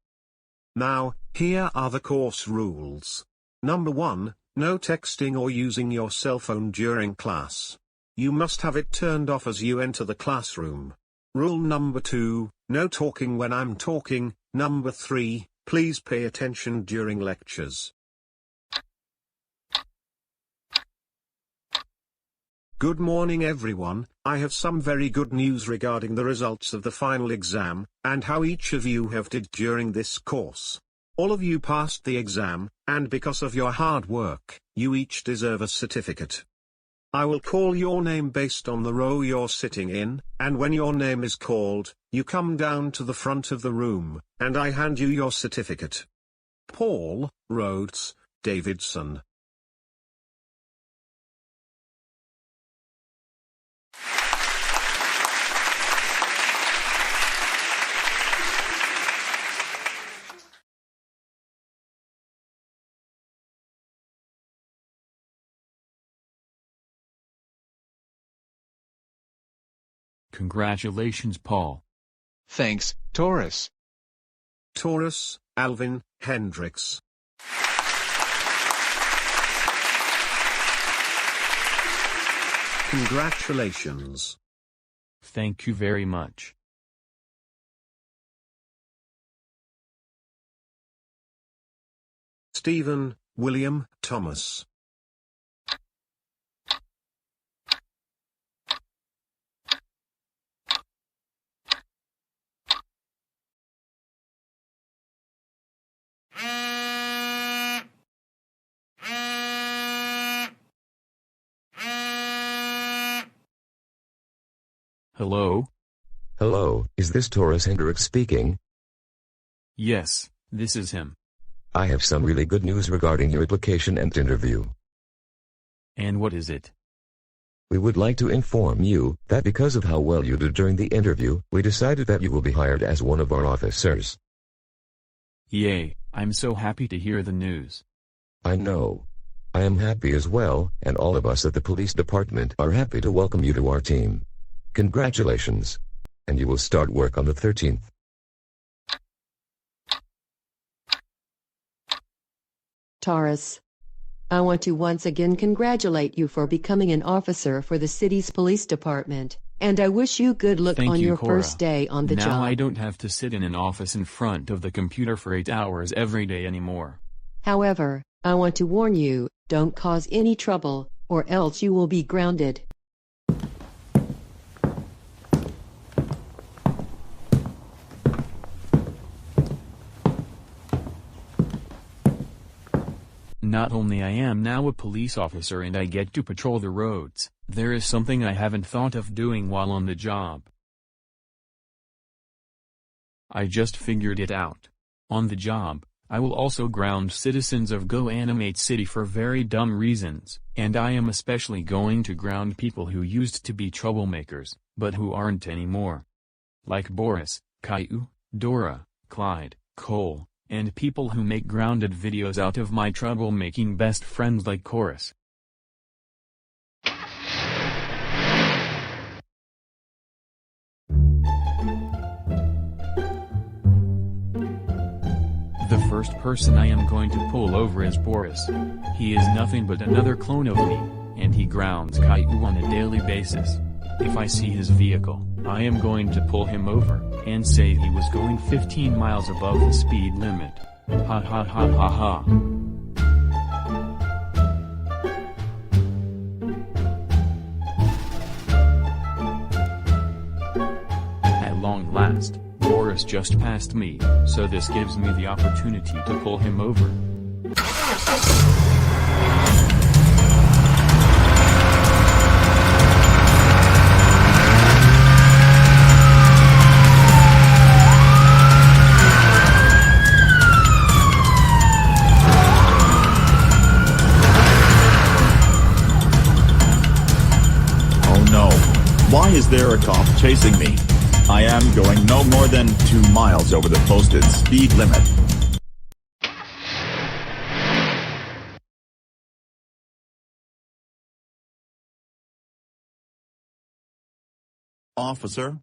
Now, here are the course rules. Number 1, no texting or using your cell phone during class. You must have it turned off as you enter the classroom. Rule number 2, no talking when I'm talking. Number 3, please pay attention during lectures. Good morning everyone, I have some very good news regarding the results of the final exam, and how each of you have did during this course. All of you passed the exam, and because of your hard work, you each deserve a certificate. I will call your name based on the row you're sitting in, and when your name is called, you come down to the front of the room, and I hand you your certificate. Paul Rhodes Davidson. Congratulations Paul. Thanks, Taurus. Taurus, Alvin, Hendrix. Congratulations. Thank you very much. Stephen, William, Thomas. Hello? Hello, is this Taurus Hendrix speaking? Yes, this is him. I have some really good news regarding your application and interview. And what is it? We would like to inform you that because of how well you did during the interview, we decided that you will be hired as one of our officers. Yay, I'm so happy to hear the news. I know. I am happy as well, and all of us at the police department are happy to welcome you to our team. Congratulations. And you will start work on the 13th. Taurus, I want to once again congratulate you for becoming an officer for the city's police department, and I wish you good luck Thank on you, your Cora. first day on the now job. Now I don't have to sit in an office in front of the computer for 8 hours every day anymore. However, I want to warn you, don't cause any trouble, or else you will be grounded. Not only I am now a police officer and I get to patrol the roads, there is something I haven't thought of doing while on the job. I just figured it out. On the job, I will also ground citizens of GoAnimate City for very dumb reasons, and I am especially going to ground people who used to be troublemakers, but who aren't anymore. Like Boris, Caillou, Dora, Clyde, Cole, and people who make grounded videos out of my troublemaking best friends like Chorus. The first person I am going to pull over is Boris. He is nothing but another clone of me, and he grounds Caillou on a daily basis. If I see his vehicle, I am going to pull him over, and say he was going 15 miles above the speed limit. Ha ha ha ha ha. At long last, Boris just passed me, so this gives me the opportunity to pull him over. Why is there a cop chasing me? I am going no more than 2 miles over the posted speed limit. Officer?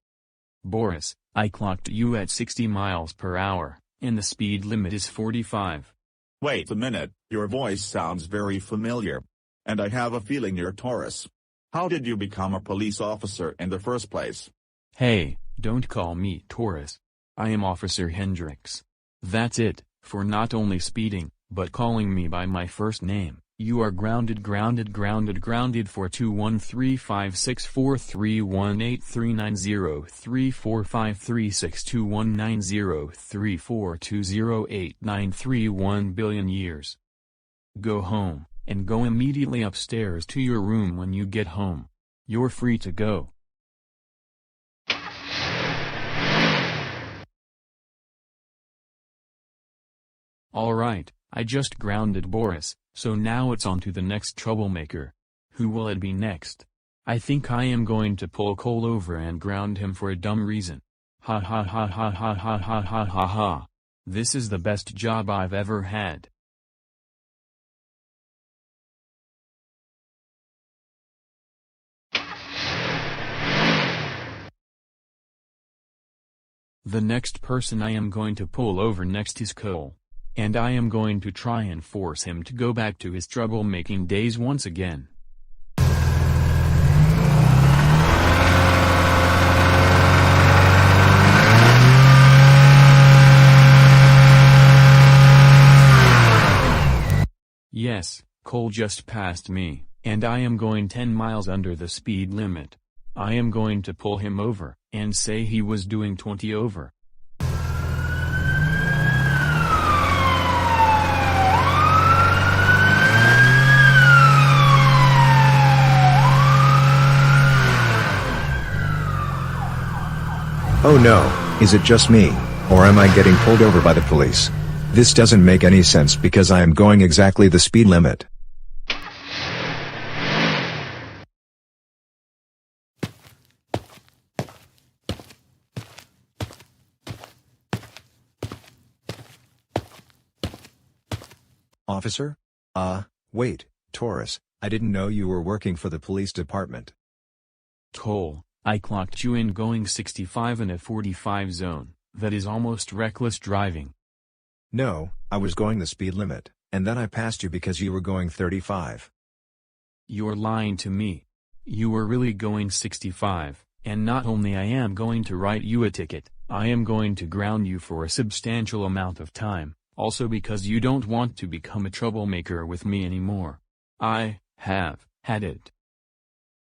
Boris, I clocked you at 60 miles per hour, and the speed limit is 45. Wait a minute, your voice sounds very familiar. And I have a feeling you're Taurus. How did you become a police officer in the first place? Hey, don't call me Taurus. I am Officer Hendrix. That's it, for not only speeding, but calling me by my first name. You are grounded for 21356431839034536219034208931 billion years. Go home, and go immediately upstairs to your room when you get home. You're free to go. Alright, I just grounded Boris, so now it's on to the next troublemaker. Who will it be next? I think I am going to pull Cole over and ground him for a dumb reason. Ha ha ha ha ha ha ha ha ha ha. This is the best job I've ever had. The next person I am going to pull over next is Cole. And I am going to try and force him to go back to his troublemaking days once again. Yes, Cole just passed me, and I am going 10 miles under the speed limit. I am going to pull him over, and say he was doing 20 over. Oh no, is it just me, or am I getting pulled over by the police? This doesn't make any sense because I am going exactly the speed limit. Officer? Wait, Taurus, I didn't know you were working for the police department. Cole, I clocked you in going 65 in a 45 zone. That is almost reckless driving. No, I was going the speed limit, and then I passed you because you were going 35. You're lying to me. You were really going 65, and not only I am going to write you a ticket, I am going to ground you for a substantial amount of time, also because you don't want to become a troublemaker with me anymore. I have had it.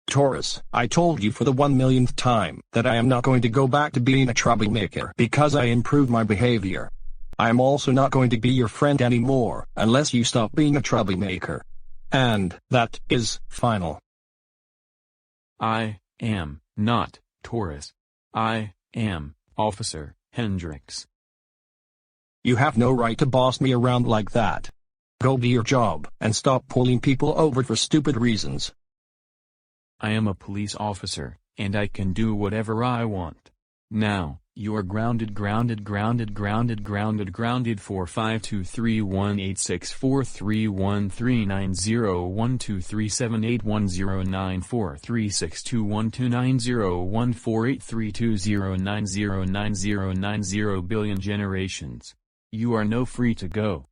Taurus, I told you for the 1,000,000th time that I am not going to go back to being a troublemaker because I improved my behavior. I am also not going to be your friend anymore unless you stop being a troublemaker. And that is final. I am not Taurus. I am Officer Hendricks. You have no right to boss me around like that. Go do your job and stop pulling people over for stupid reasons. I am a police officer, and I can do whatever I want. Now, you are grounded for 523-1864313901237810943621290148320909090 billion generations. You are no free to go.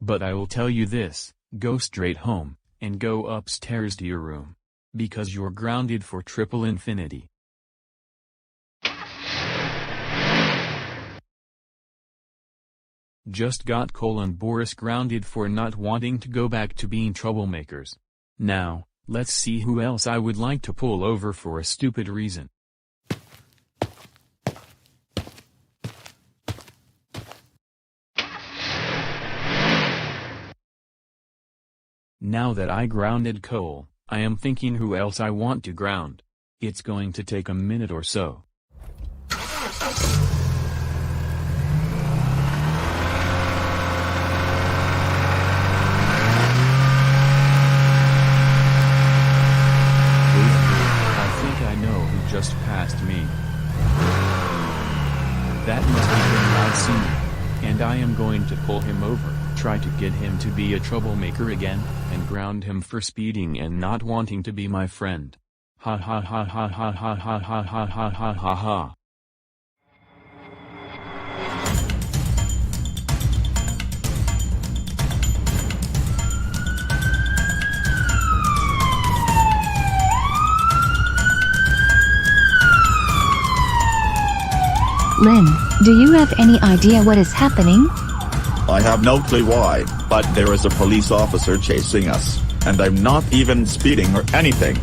But I will tell you this, go straight home, and go upstairs to your room. Because you're grounded for triple infinity. Just got Cole and Boris grounded for not wanting to go back to being troublemakers. Now, let's see who else I would like to pull over for a stupid reason. Now that I grounded Cole, I am thinking who else I want to ground. It's going to take a minute or so. Just passed me. That must have been Loud Senior. And I am going to pull him over, try to get him to be a troublemaker again, and ground him for speeding and not wanting to be my friend. Ha ha ha ha ha ha ha ha ha ha ha ha ha. Lynn, do you have any idea what is happening? I have no clue why, but there is a police officer chasing us, and I'm not even speeding or anything.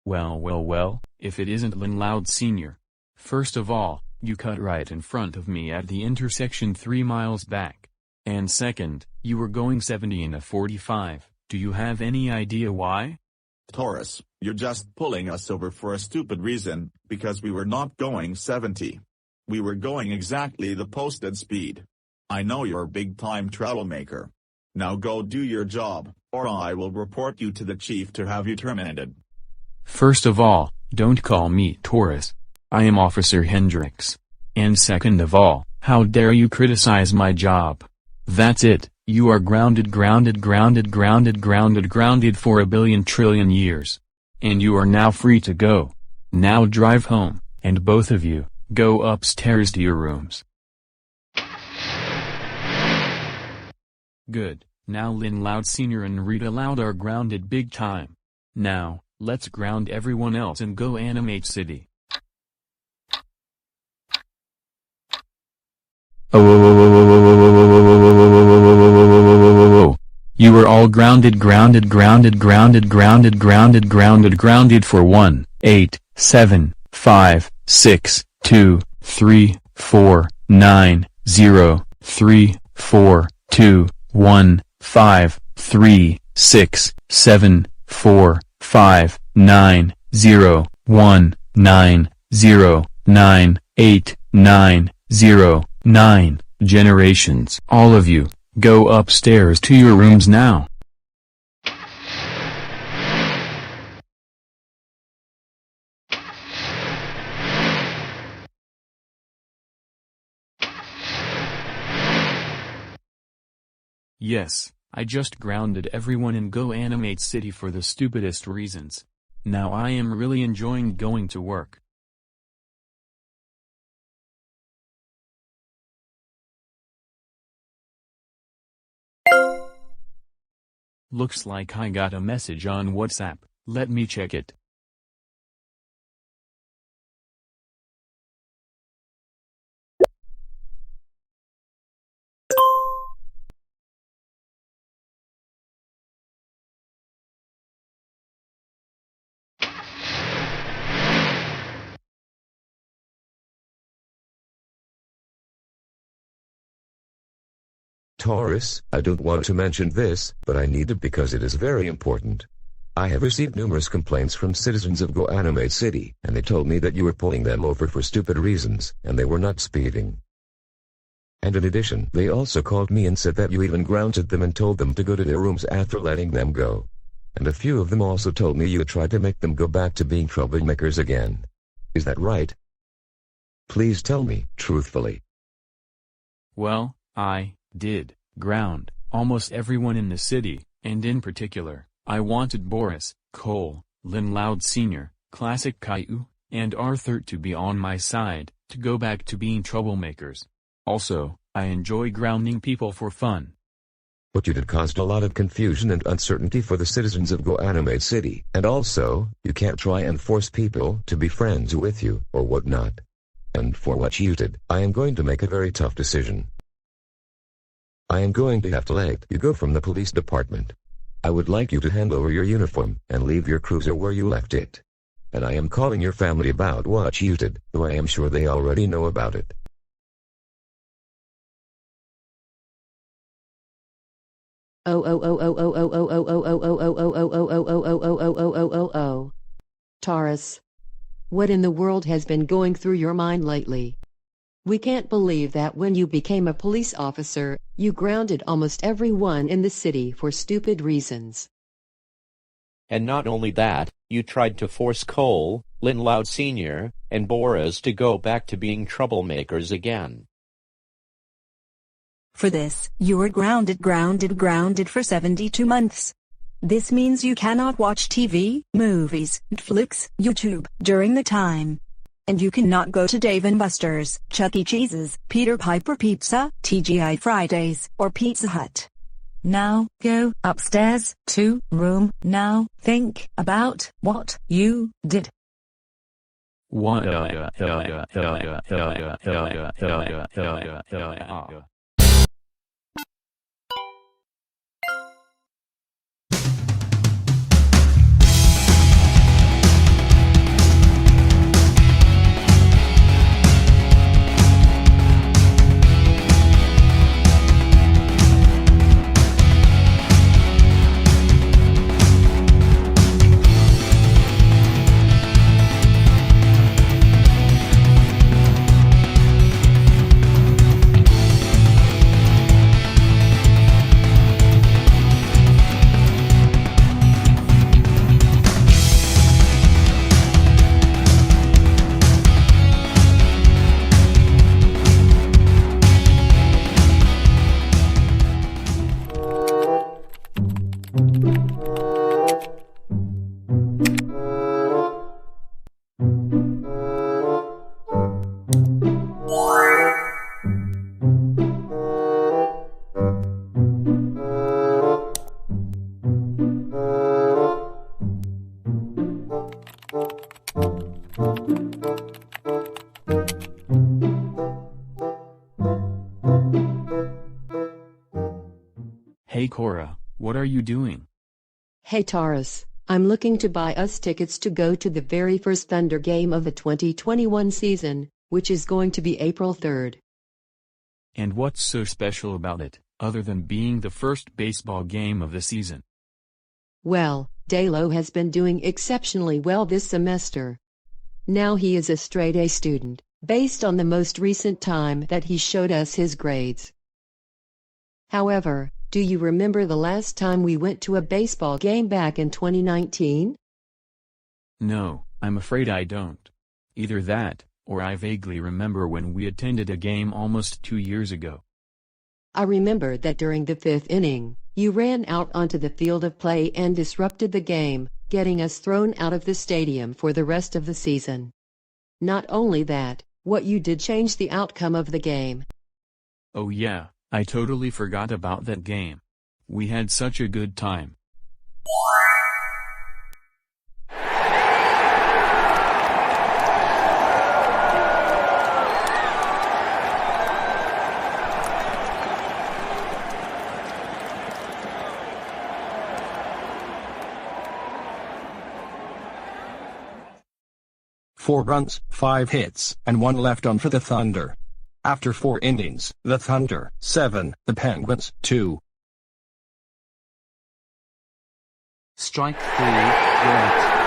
Well, if it isn't Lynn Loud Sr. First of all, you cut right in front of me at the intersection 3 miles back. And second, you were going 70 in a 45. Do you have any idea why? Taurus, you're just pulling us over for a stupid reason, because we were not going 70. We were going exactly the posted speed. I know you're a big-time troublemaker. Now go do your job, or I will report you to the chief to have you terminated. First of all, don't call me Taurus. I am Officer Hendricks. And second of all, how dare you criticize my job? That's it, You are grounded for 1 billion trillion years. And you are now free to go. Now drive home, and both of you, go upstairs to your rooms. Good, now Lynn Loud Sr. and Rita Loud are grounded big time. Now, let's ground everyone else and go Animate City. You are all grounded for 1, 8, 7, 5, 6, 2, 3, 4, 9, 0, 3, 4, 2, 1, 5, 3, 6, 7, 4, 5, 9, 0, 1, 9, 0, 9, 8, 9, 0, 9, generations. All of you, go upstairs to your rooms now. Yes, I just grounded everyone in Go Animate City for the stupidest reasons. Now I am really enjoying going to work. Looks like I got a message on WhatsApp, let me check it. Taurus, I don't want to mention this, but I need it because it is very important. I have received numerous complaints from citizens of Go Animate City, and they told me that you were pulling them over for stupid reasons, and they were not speeding. And in addition, they also called me and said that you even grounded them and told them to go to their rooms after letting them go. And a few of them also told me you tried to make them go back to being troublemakers again. Is that right? Please tell me, truthfully. Well, I did ground almost everyone in the city, and in particular, I wanted Boris, Cole, Lynn Loud Sr., Classic Caillou, and Arthur to be on my side, to go back to being troublemakers. Also, I enjoy grounding people for fun. What you did caused a lot of confusion and uncertainty for the citizens of Go Animate City, and also, you can't try and force people to be friends with you, or whatnot. And for what you did, I am going to make a very tough decision. I am going to have to let you go from the police department. I would like you to hand over your uniform, and leave your cruiser where you left it. And I am calling your family about what you did, though I am sure they already know about it. Taurus. What in the world has been going through your mind lately? We can't believe that when you became a police officer, you grounded almost everyone in the city for stupid reasons. And not only that, you tried to force Cole, Lynn Loud Sr., and Boris to go back to being troublemakers again. For this, you were grounded for 72 months. This means you cannot watch TV, movies, Netflix, YouTube during the time. And you cannot go to Dave & Buster's, Chuck E. Cheese's, Peter Piper Pizza, TGI Fridays, or Pizza Hut. Now, go upstairs to room. Now, think about what you did. Cora, what are you doing? Hey Taurus, I'm looking to buy us tickets to go to the very first Thunder game of the 2021 season, which is going to be April 3rd. And what's so special about it, other than being the first baseball game of the season? Well, Dalo has been doing exceptionally well this semester. Now he is a straight A student, based on the most recent time that he showed us his grades. However, do you remember the last time we went to a baseball game back in 2019? No, I'm afraid I don't. Either that, or I vaguely remember when we attended a game almost 2 years ago. I remember that during the 5th inning, you ran out onto the field of play and disrupted the game, getting us thrown out of the stadium for the rest of the season. Not only that, what you did changed the outcome of the game. Oh yeah, I totally forgot about that game. We had such a good time. Four runs, 5 hits, and 1 left on for the Thunder. After 4 innings, the Thunder, 7, the Penguins, 2. Strike 3, you're out.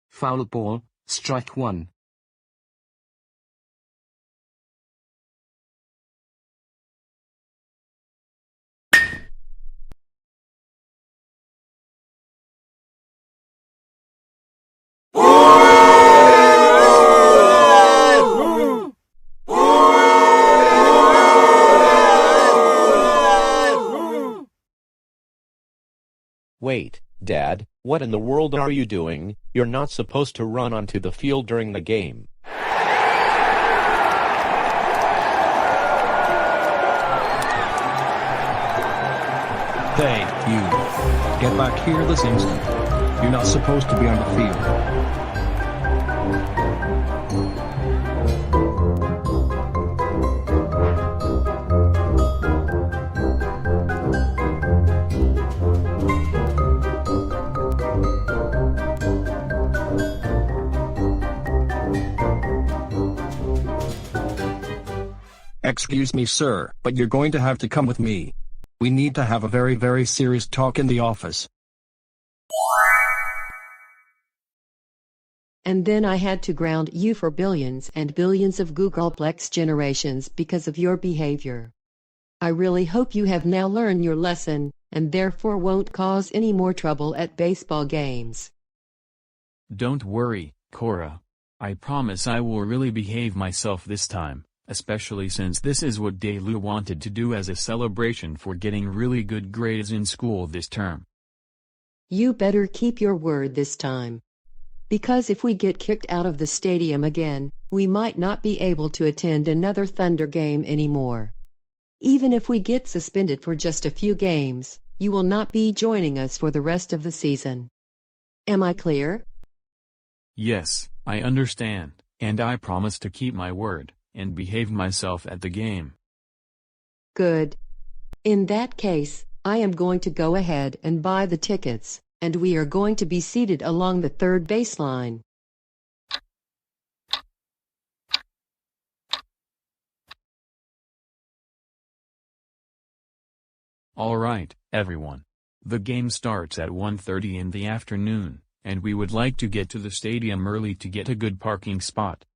Foul ball, strike 1. Wait, Dad, what in the world are you doing? You're not supposed to run onto the field during the game. Hey, you. Get back here this instant. You're not supposed to be on the field. Excuse me, sir, but you're going to have to come with me. We need to have a very, very serious talk in the office. And then I had to ground you for billions and billions of Googleplex generations because of your behavior. I really hope you have now learned your lesson, and therefore won't cause any more trouble at baseball games. Don't worry, Cora. I promise I will really behave myself this time, especially since this is what Delu wanted to do as a celebration for getting really good grades in school this term. You better keep your word this time. Because if we get kicked out of the stadium again, we might not be able to attend another Thunder game anymore. Even if we get suspended for just a few games, you will not be joining us for the rest of the season. Am I clear? Yes, I understand, and I promise to keep my word and behave myself at the game. Good. In that case, I am going to go ahead and buy the tickets, and we are going to be seated along the third baseline. All right, everyone. The game starts at 1:30 in the afternoon, and we would like to get to the stadium early to get a good parking spot.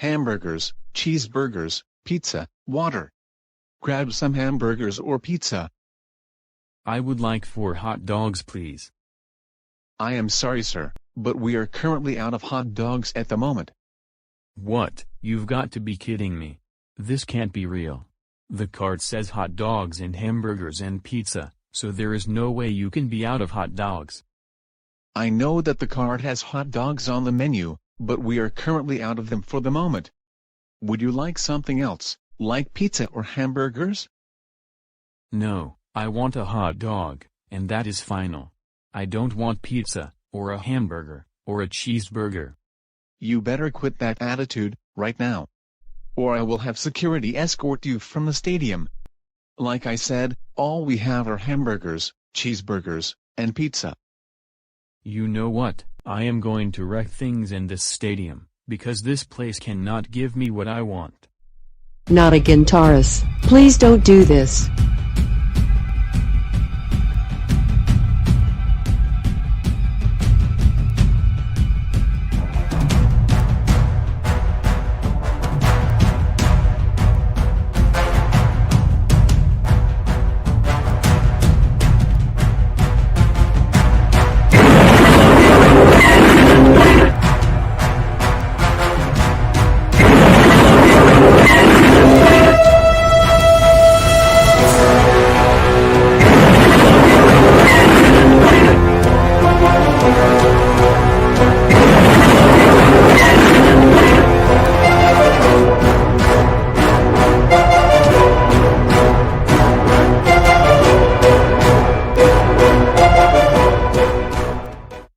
hamburgers, cheeseburgers, pizza, water. Grab some hamburgers or pizza. I would like 4 hot dogs, please. I am sorry, sir, but we are currently out of hot dogs at the moment. What? You've got to be kidding me. This can't be real. The card says hot dogs and hamburgers and pizza, so there is no way you can be out of hot dogs. I know that the card has hot dogs on the menu, but we are currently out of them for the moment. Would you like something else, like pizza or hamburgers? No, I want a hot dog, and that is final. I don't want pizza, or a hamburger, or a cheeseburger. You better quit that attitude, right now. Or I will have security escort you from the stadium. Like I said, all we have are hamburgers, cheeseburgers, and pizza. You know what? I am going to wreck things in this stadium, because this place cannot give me what I want. Not again, Taurus. Please don't do this.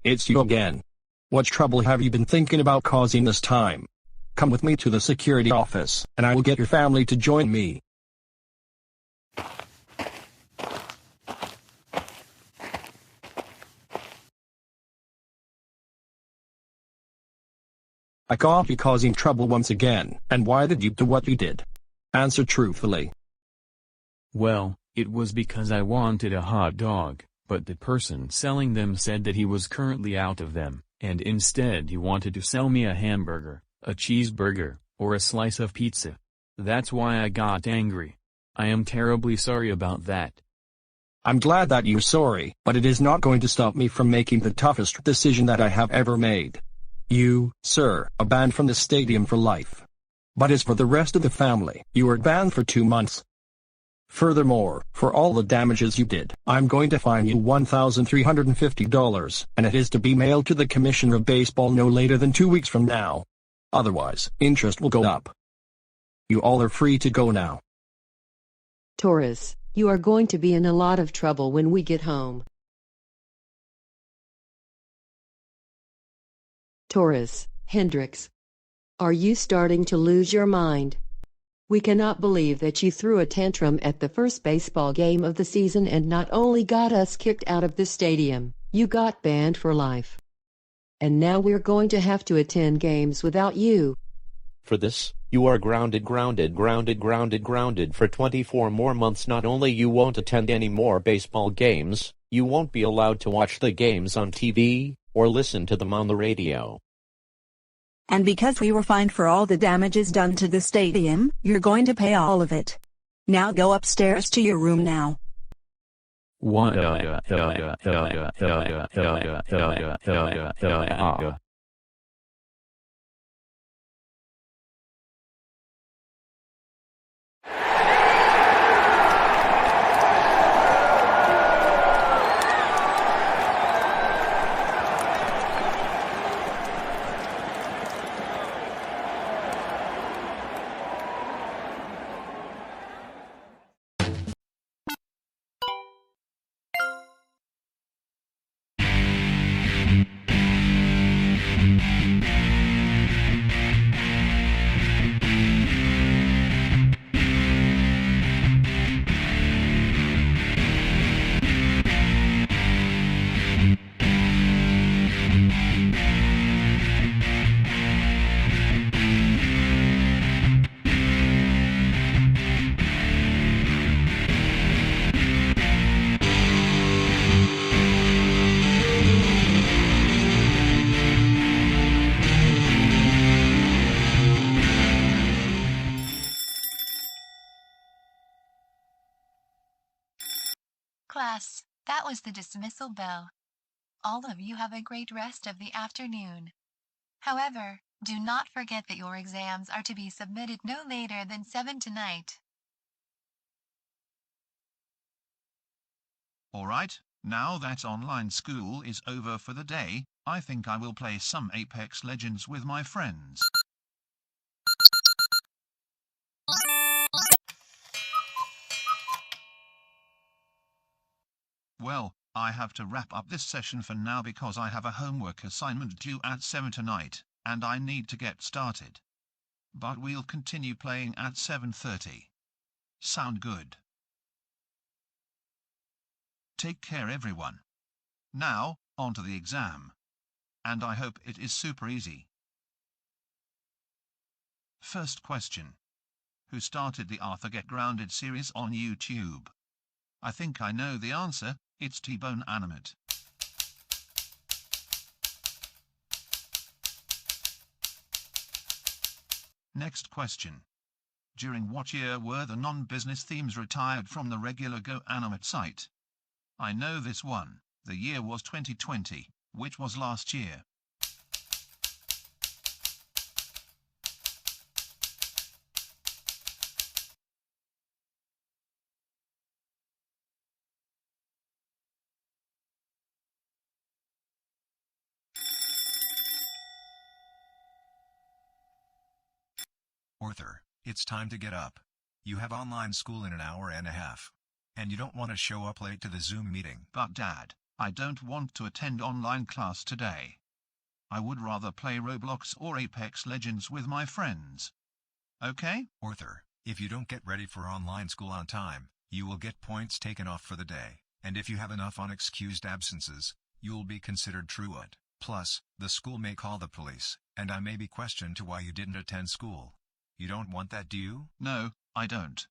It's you again. What trouble have you been thinking about causing this time? Come with me to the security office, and I will get your family to join me. I caught you causing trouble once again, and why did you do what you did? Answer truthfully. Well, it was because I wanted a hot dog, but the person selling them said that he was currently out of them, and instead he wanted to sell me a hamburger, a cheeseburger, or a slice of pizza. That's why I got angry. I am terribly sorry about that. I'm glad that you're sorry, but it is not going to stop me from making the toughest decision that I have ever made. You, sir, are banned from the stadium for life. But as for the rest of the family, you are banned for 2 months. Furthermore, for all the damages you did, I'm going to fine you $1,350, and it is to be mailed to the Commissioner of Baseball no later than 2 weeks from now. Otherwise, interest will go up. You all are free to go now. Taurus, you are going to be in a lot of trouble when we get home. Taurus, Hendricks. Are you starting to lose your mind? We cannot believe that you threw a tantrum at the first baseball game of the season and not only got us kicked out of the stadium, you got banned for life. And now we're going to have to attend games without you. For this, you are grounded for 24 more months. Not only you won't attend any more baseball games, you won't be allowed to watch the games on TV, or listen to them on the radio. And because we were fined for all the damages done to the stadium, you're going to pay all of it. Now go upstairs to your room now. What? Class, that was the dismissal bell. All of you have a great rest of the afternoon. However, do not forget that your exams are to be submitted no later than 7 tonight. Alright, now that online school is over for the day, I think I will play some Apex Legends with my friends. Well, I have to wrap up this session for now because I have a homework assignment due at 7 tonight, and I need to get started. But we'll continue playing at 7:30. Sound good? Take care everyone. Now, on to the exam. And I hope it is super easy. First question. Who started the Arthur Get Grounded series on YouTube? I think I know the answer, it's TheGoanimator. Next question. During what year were the non-business themes retired from the regular GoAnimate site? I know this one. The year was 2020, which was last year. Arthur, it's time to get up. You have online school in an hour and a half. And you don't want to show up late to the Zoom meeting. But Dad, I don't want to attend online class today. I would rather play Roblox or Apex Legends with my friends. Okay? Arthur, if you don't get ready for online school on time, you will get points taken off for the day. And if you have enough unexcused absences, you will be considered truant. Plus, the school may call the police, and I may be questioned to why you didn't attend school. You don't want that, do you? No, I don't.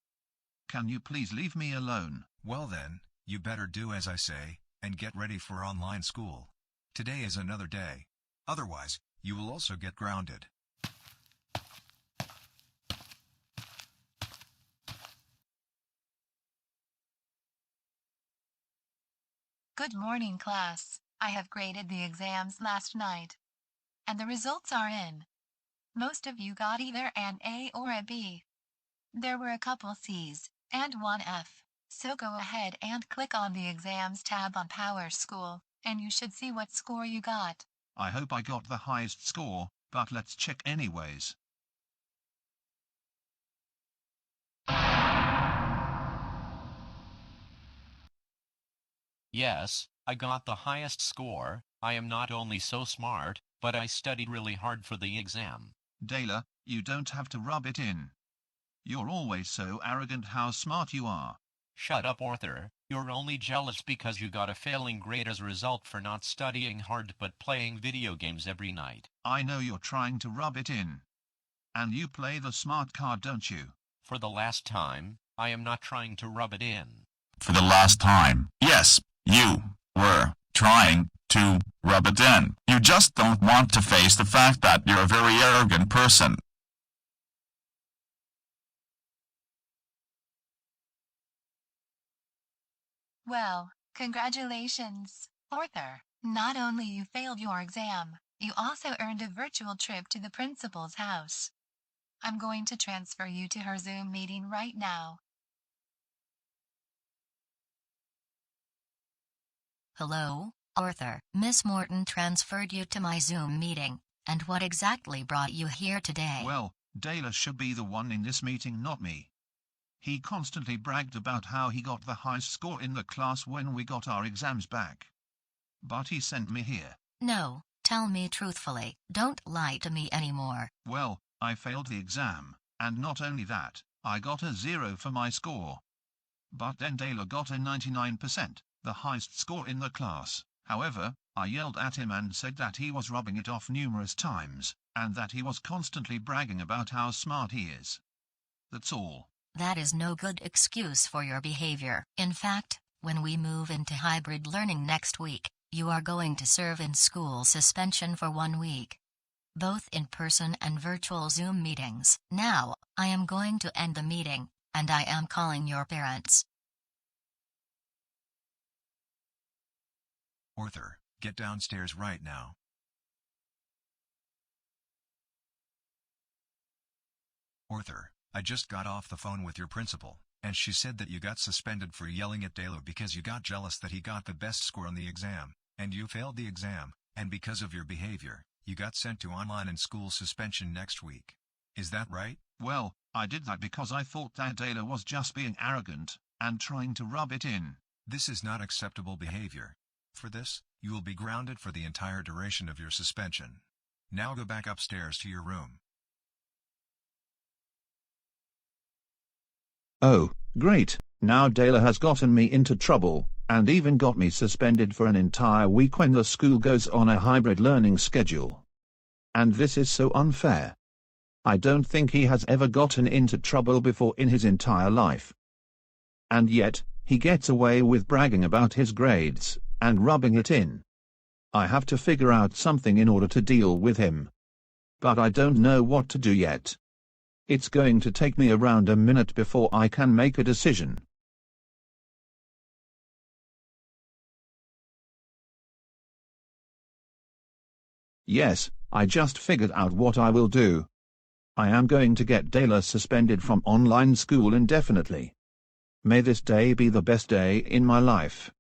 Can you please leave me alone? Well then, you better do as I say, and get ready for online school. Today is another day. Otherwise, you will also get grounded. Good morning, class. I have graded the exams last night. And the results are in. Most of you got either an A or a B. There were a couple C's and one F. So go ahead and click on the Exams tab on Power School, and you should see what score you got. I hope I got the highest score, but let's check anyways. Yes, I got the highest score. I am not only so smart, but I studied really hard for the exam. Dayla, you don't have to rub it in. You're always so arrogant how smart you are. Shut up, Arthur. You're only jealous because you got a failing grade as a result for not studying hard but playing video games every night. I know you're trying to rub it in. And you play the smart card, don't you? For the last time, I am not trying to rub it in. For the last time, yes, you were trying to rub it in. You just don't want to face the fact that you're a very arrogant person. Well, congratulations, Arthur. Not only you failed your exam, you also earned a virtual trip to the principal's house. I'm going to transfer you to her Zoom meeting right now. Hello, Arthur. Miss Morton transferred you to my Zoom meeting. And what exactly brought you here today? Well, Dayla should be the one in this meeting, not me. He constantly bragged about how he got the highest score in the class when we got our exams back. But he sent me here. No, tell me truthfully. Don't lie to me anymore. Well, I failed the exam, and not only that, I got a 0 for my score. But then Dayla got a 99%, the highest score in the class. However, I yelled at him and said that he was rubbing it off numerous times, and that he was constantly bragging about how smart he is. That's all. That is no good excuse for your behavior. In fact, when we move into hybrid learning next week, you are going to serve in school suspension for 1 week. Both in-person and virtual Zoom meetings. Now, I am going to end the meeting, and I am calling your parents. Arthur, get downstairs right now. Arthur, I just got off the phone with your principal, and she said that you got suspended for yelling at Dalo because you got jealous that he got the best score on the exam, and you failed the exam, and because of your behavior, you got sent to online and school suspension next week. Is that right? Well, I did that because I thought that Dalo was just being arrogant, and trying to rub it in. This is not acceptable behavior. For this, you will be grounded for the entire duration of your suspension. Now go back upstairs to your room. Oh, great, now Dalo has gotten me into trouble, and even got me suspended for an entire week when the school goes on a hybrid learning schedule. And this is so unfair. I don't think he has ever gotten into trouble before in his entire life. And yet, he gets away with bragging about his grades, and rubbing it in. I have to figure out something in order to deal with him. But I don't know what to do yet. It's going to take me around a minute before I can make a decision. Yes, I just figured out what I will do. I am going to get Dalo suspended from online school indefinitely. May this day be the best day in my life.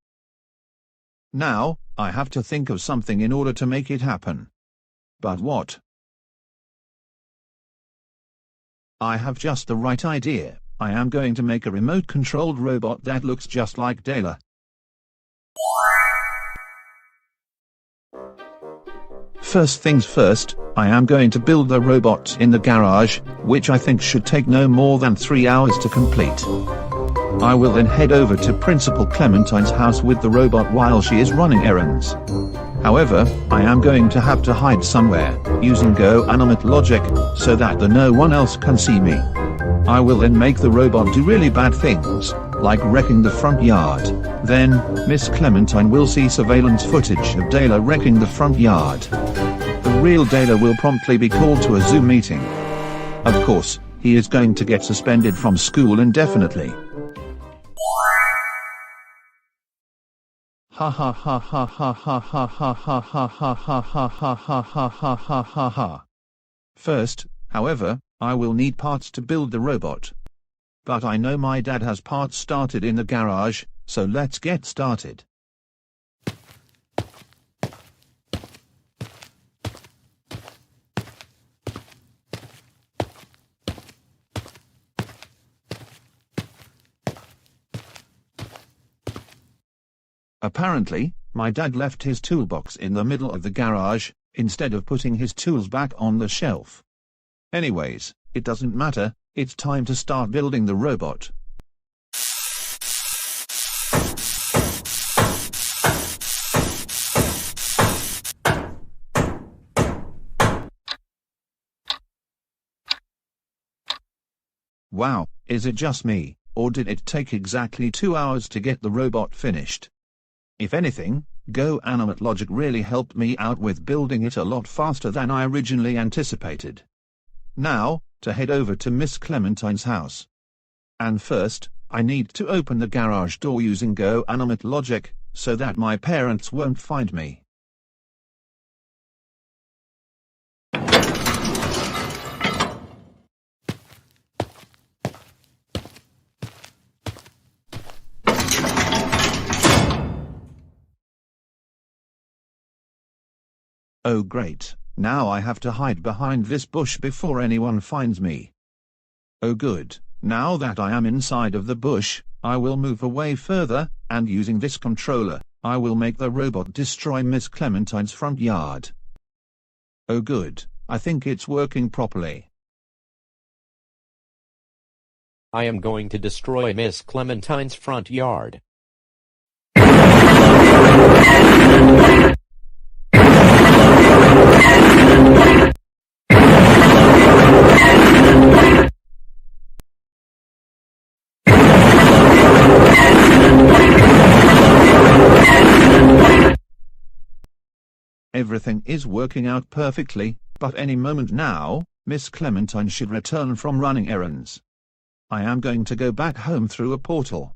Now, I have to think of something in order to make it happen. But what? I have just the right idea. I am going to make a remote-controlled robot that looks just like Dalo. First things first, I am going to build the robot in the garage, which I think should take no more than 3 hours to complete. I will then head over to Principal Clementine's house with the robot while she is running errands. However, I am going to have to hide somewhere, using GoAnimate logic, so that no one else can see me. I will then make the robot do really bad things, like wrecking the front yard. Then, Miss Clementine will see surveillance footage of Dalo wrecking the front yard. The real Dalo will promptly be called to a Zoom meeting. Of course, he is going to get suspended from school indefinitely. Ha ha ha ha ha ha ha ha ha ha ha ha ha ha ha ha ha ha ha ha. First, however, I will need parts to build the robot. But I know my dad has parts started in the garage, so let's get started. Apparently, my dad left his toolbox in the middle of the garage, instead of putting his tools back on the shelf. Anyways, it doesn't matter, it's time to start building the robot. Wow, is it just me, or did it take exactly 2 hours to get the robot finished? If anything, GoAnimate logic really helped me out with building it a lot faster than I originally anticipated. Now, to head over to Miss Clementine's house. And first, I need to open the garage door using GoAnimate logic, so that my parents won't find me. Oh great, now I have to hide behind this bush before anyone finds me. Oh good, now that I am inside of the bush, I will move away further, and using this controller, I will make the robot destroy Miss Clementine's front yard. Oh good, I think it's working properly. I am going to destroy Miss Clementine's front yard. Everything is working out perfectly, but any moment now, Miss Clementine should return from running errands. I am going to go back home through a portal.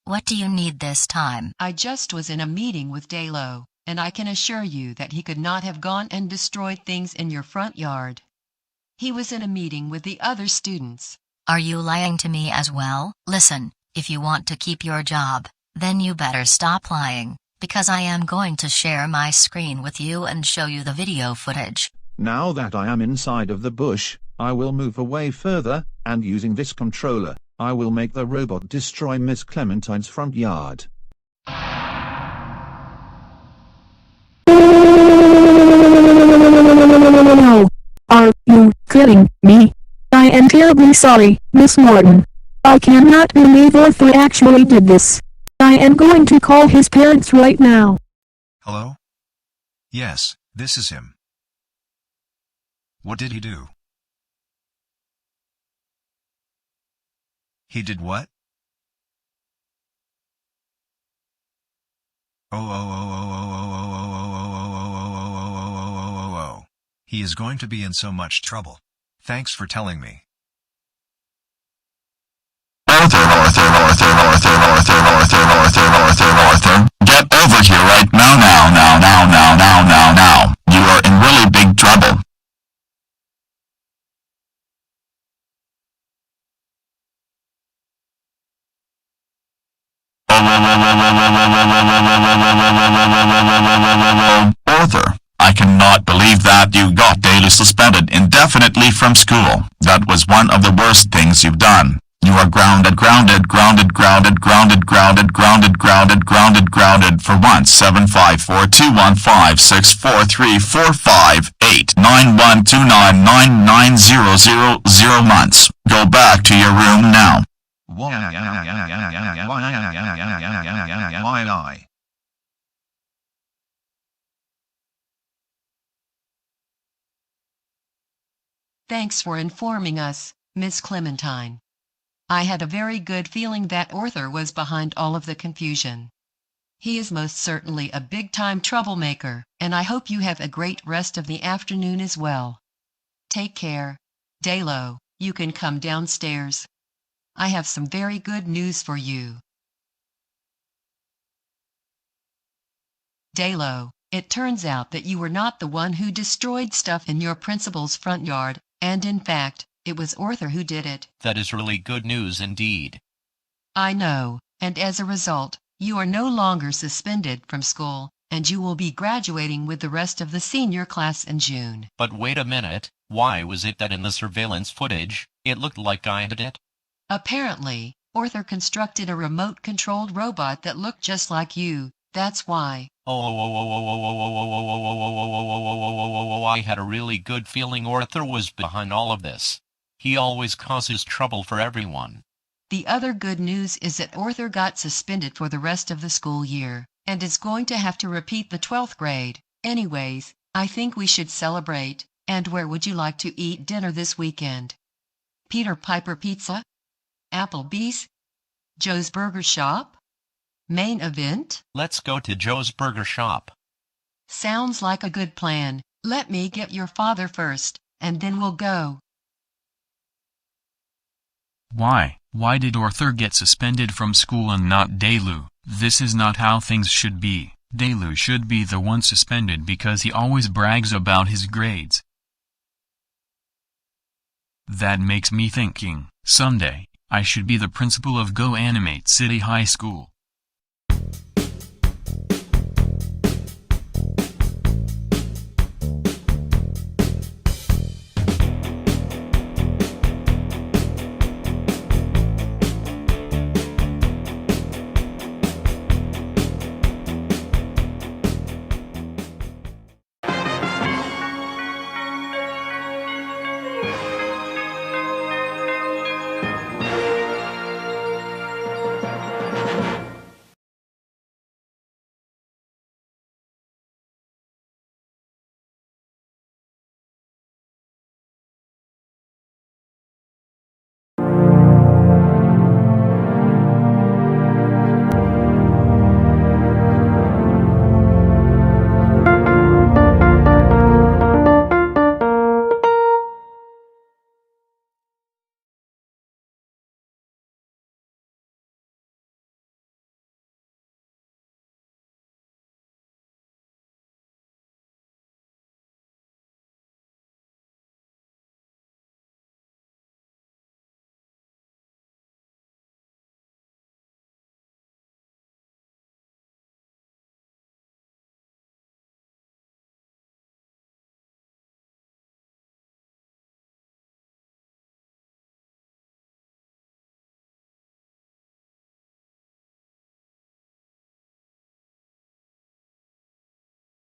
What do you need this time? I just was in a meeting with Dalo, and I can assure you that he could not have gone and destroyed things in your front yard. He was in a meeting with the other students. Are you lying to me as well? Listen, if you want to keep your job, then you better stop lying, because I am going to share my screen with you and show you the video footage. Now that I am inside of the bush, I will move away further, and using this controller, I will make the robot destroy Miss Clementine's front yard. Are you kidding me? I am terribly sorry, Miss Morton. I cannot believe Arthur actually did this. I am going to call his parents right now. Hello? Yes, this is him. What did he do? He did what? Oh. He is going to be in so much trouble. Thanks for telling me. Arthur, get over here right now. You are in really big trouble. Arthur, I cannot believe that you got daily suspended indefinitely from school. That was one of the worst things you've done. You are grounded for 174215643458912999000 months. Go back to your room now. Thanks for informing us, Miss Clementine. I had a very good feeling that Arthur was behind all of the confusion. He is most certainly a big-time troublemaker, and I hope you have a great rest of the afternoon as well. Take care. Dalo, you can come downstairs. I have some very good news for you. Dalo, it turns out that you were not the one who destroyed stuff in your principal's front yard, and in fact, it was Arthur who did it. That is really good news indeed. I know, and as a result, you are no longer suspended from school, and you will be graduating with the rest of the senior class in June. But wait a minute, why was it that in the surveillance footage, it looked like I did it? Apparently, Arthur constructed a remote-controlled robot that looked just like you. That's why. I had a really good feeling Arthur was behind all of this. He always causes trouble for everyone. The other good news is that Arthur got suspended for the rest of the school year, and is going to have to repeat the 12th grade. Anyways, I think we should celebrate. And where would you like to eat dinner this weekend? Peter Piper Pizza? Applebee's? Joe's Burger Shop? Main Event? Let's go to Joe's Burger Shop. Sounds like a good plan. Let me get your father first, and then we'll go. Why did Arthur get suspended from school and not Delu? This is not how things should be. Delu should be the one suspended because he always brags about his grades. That makes me thinking, someday, I should be the principal of GoAnimate City High School.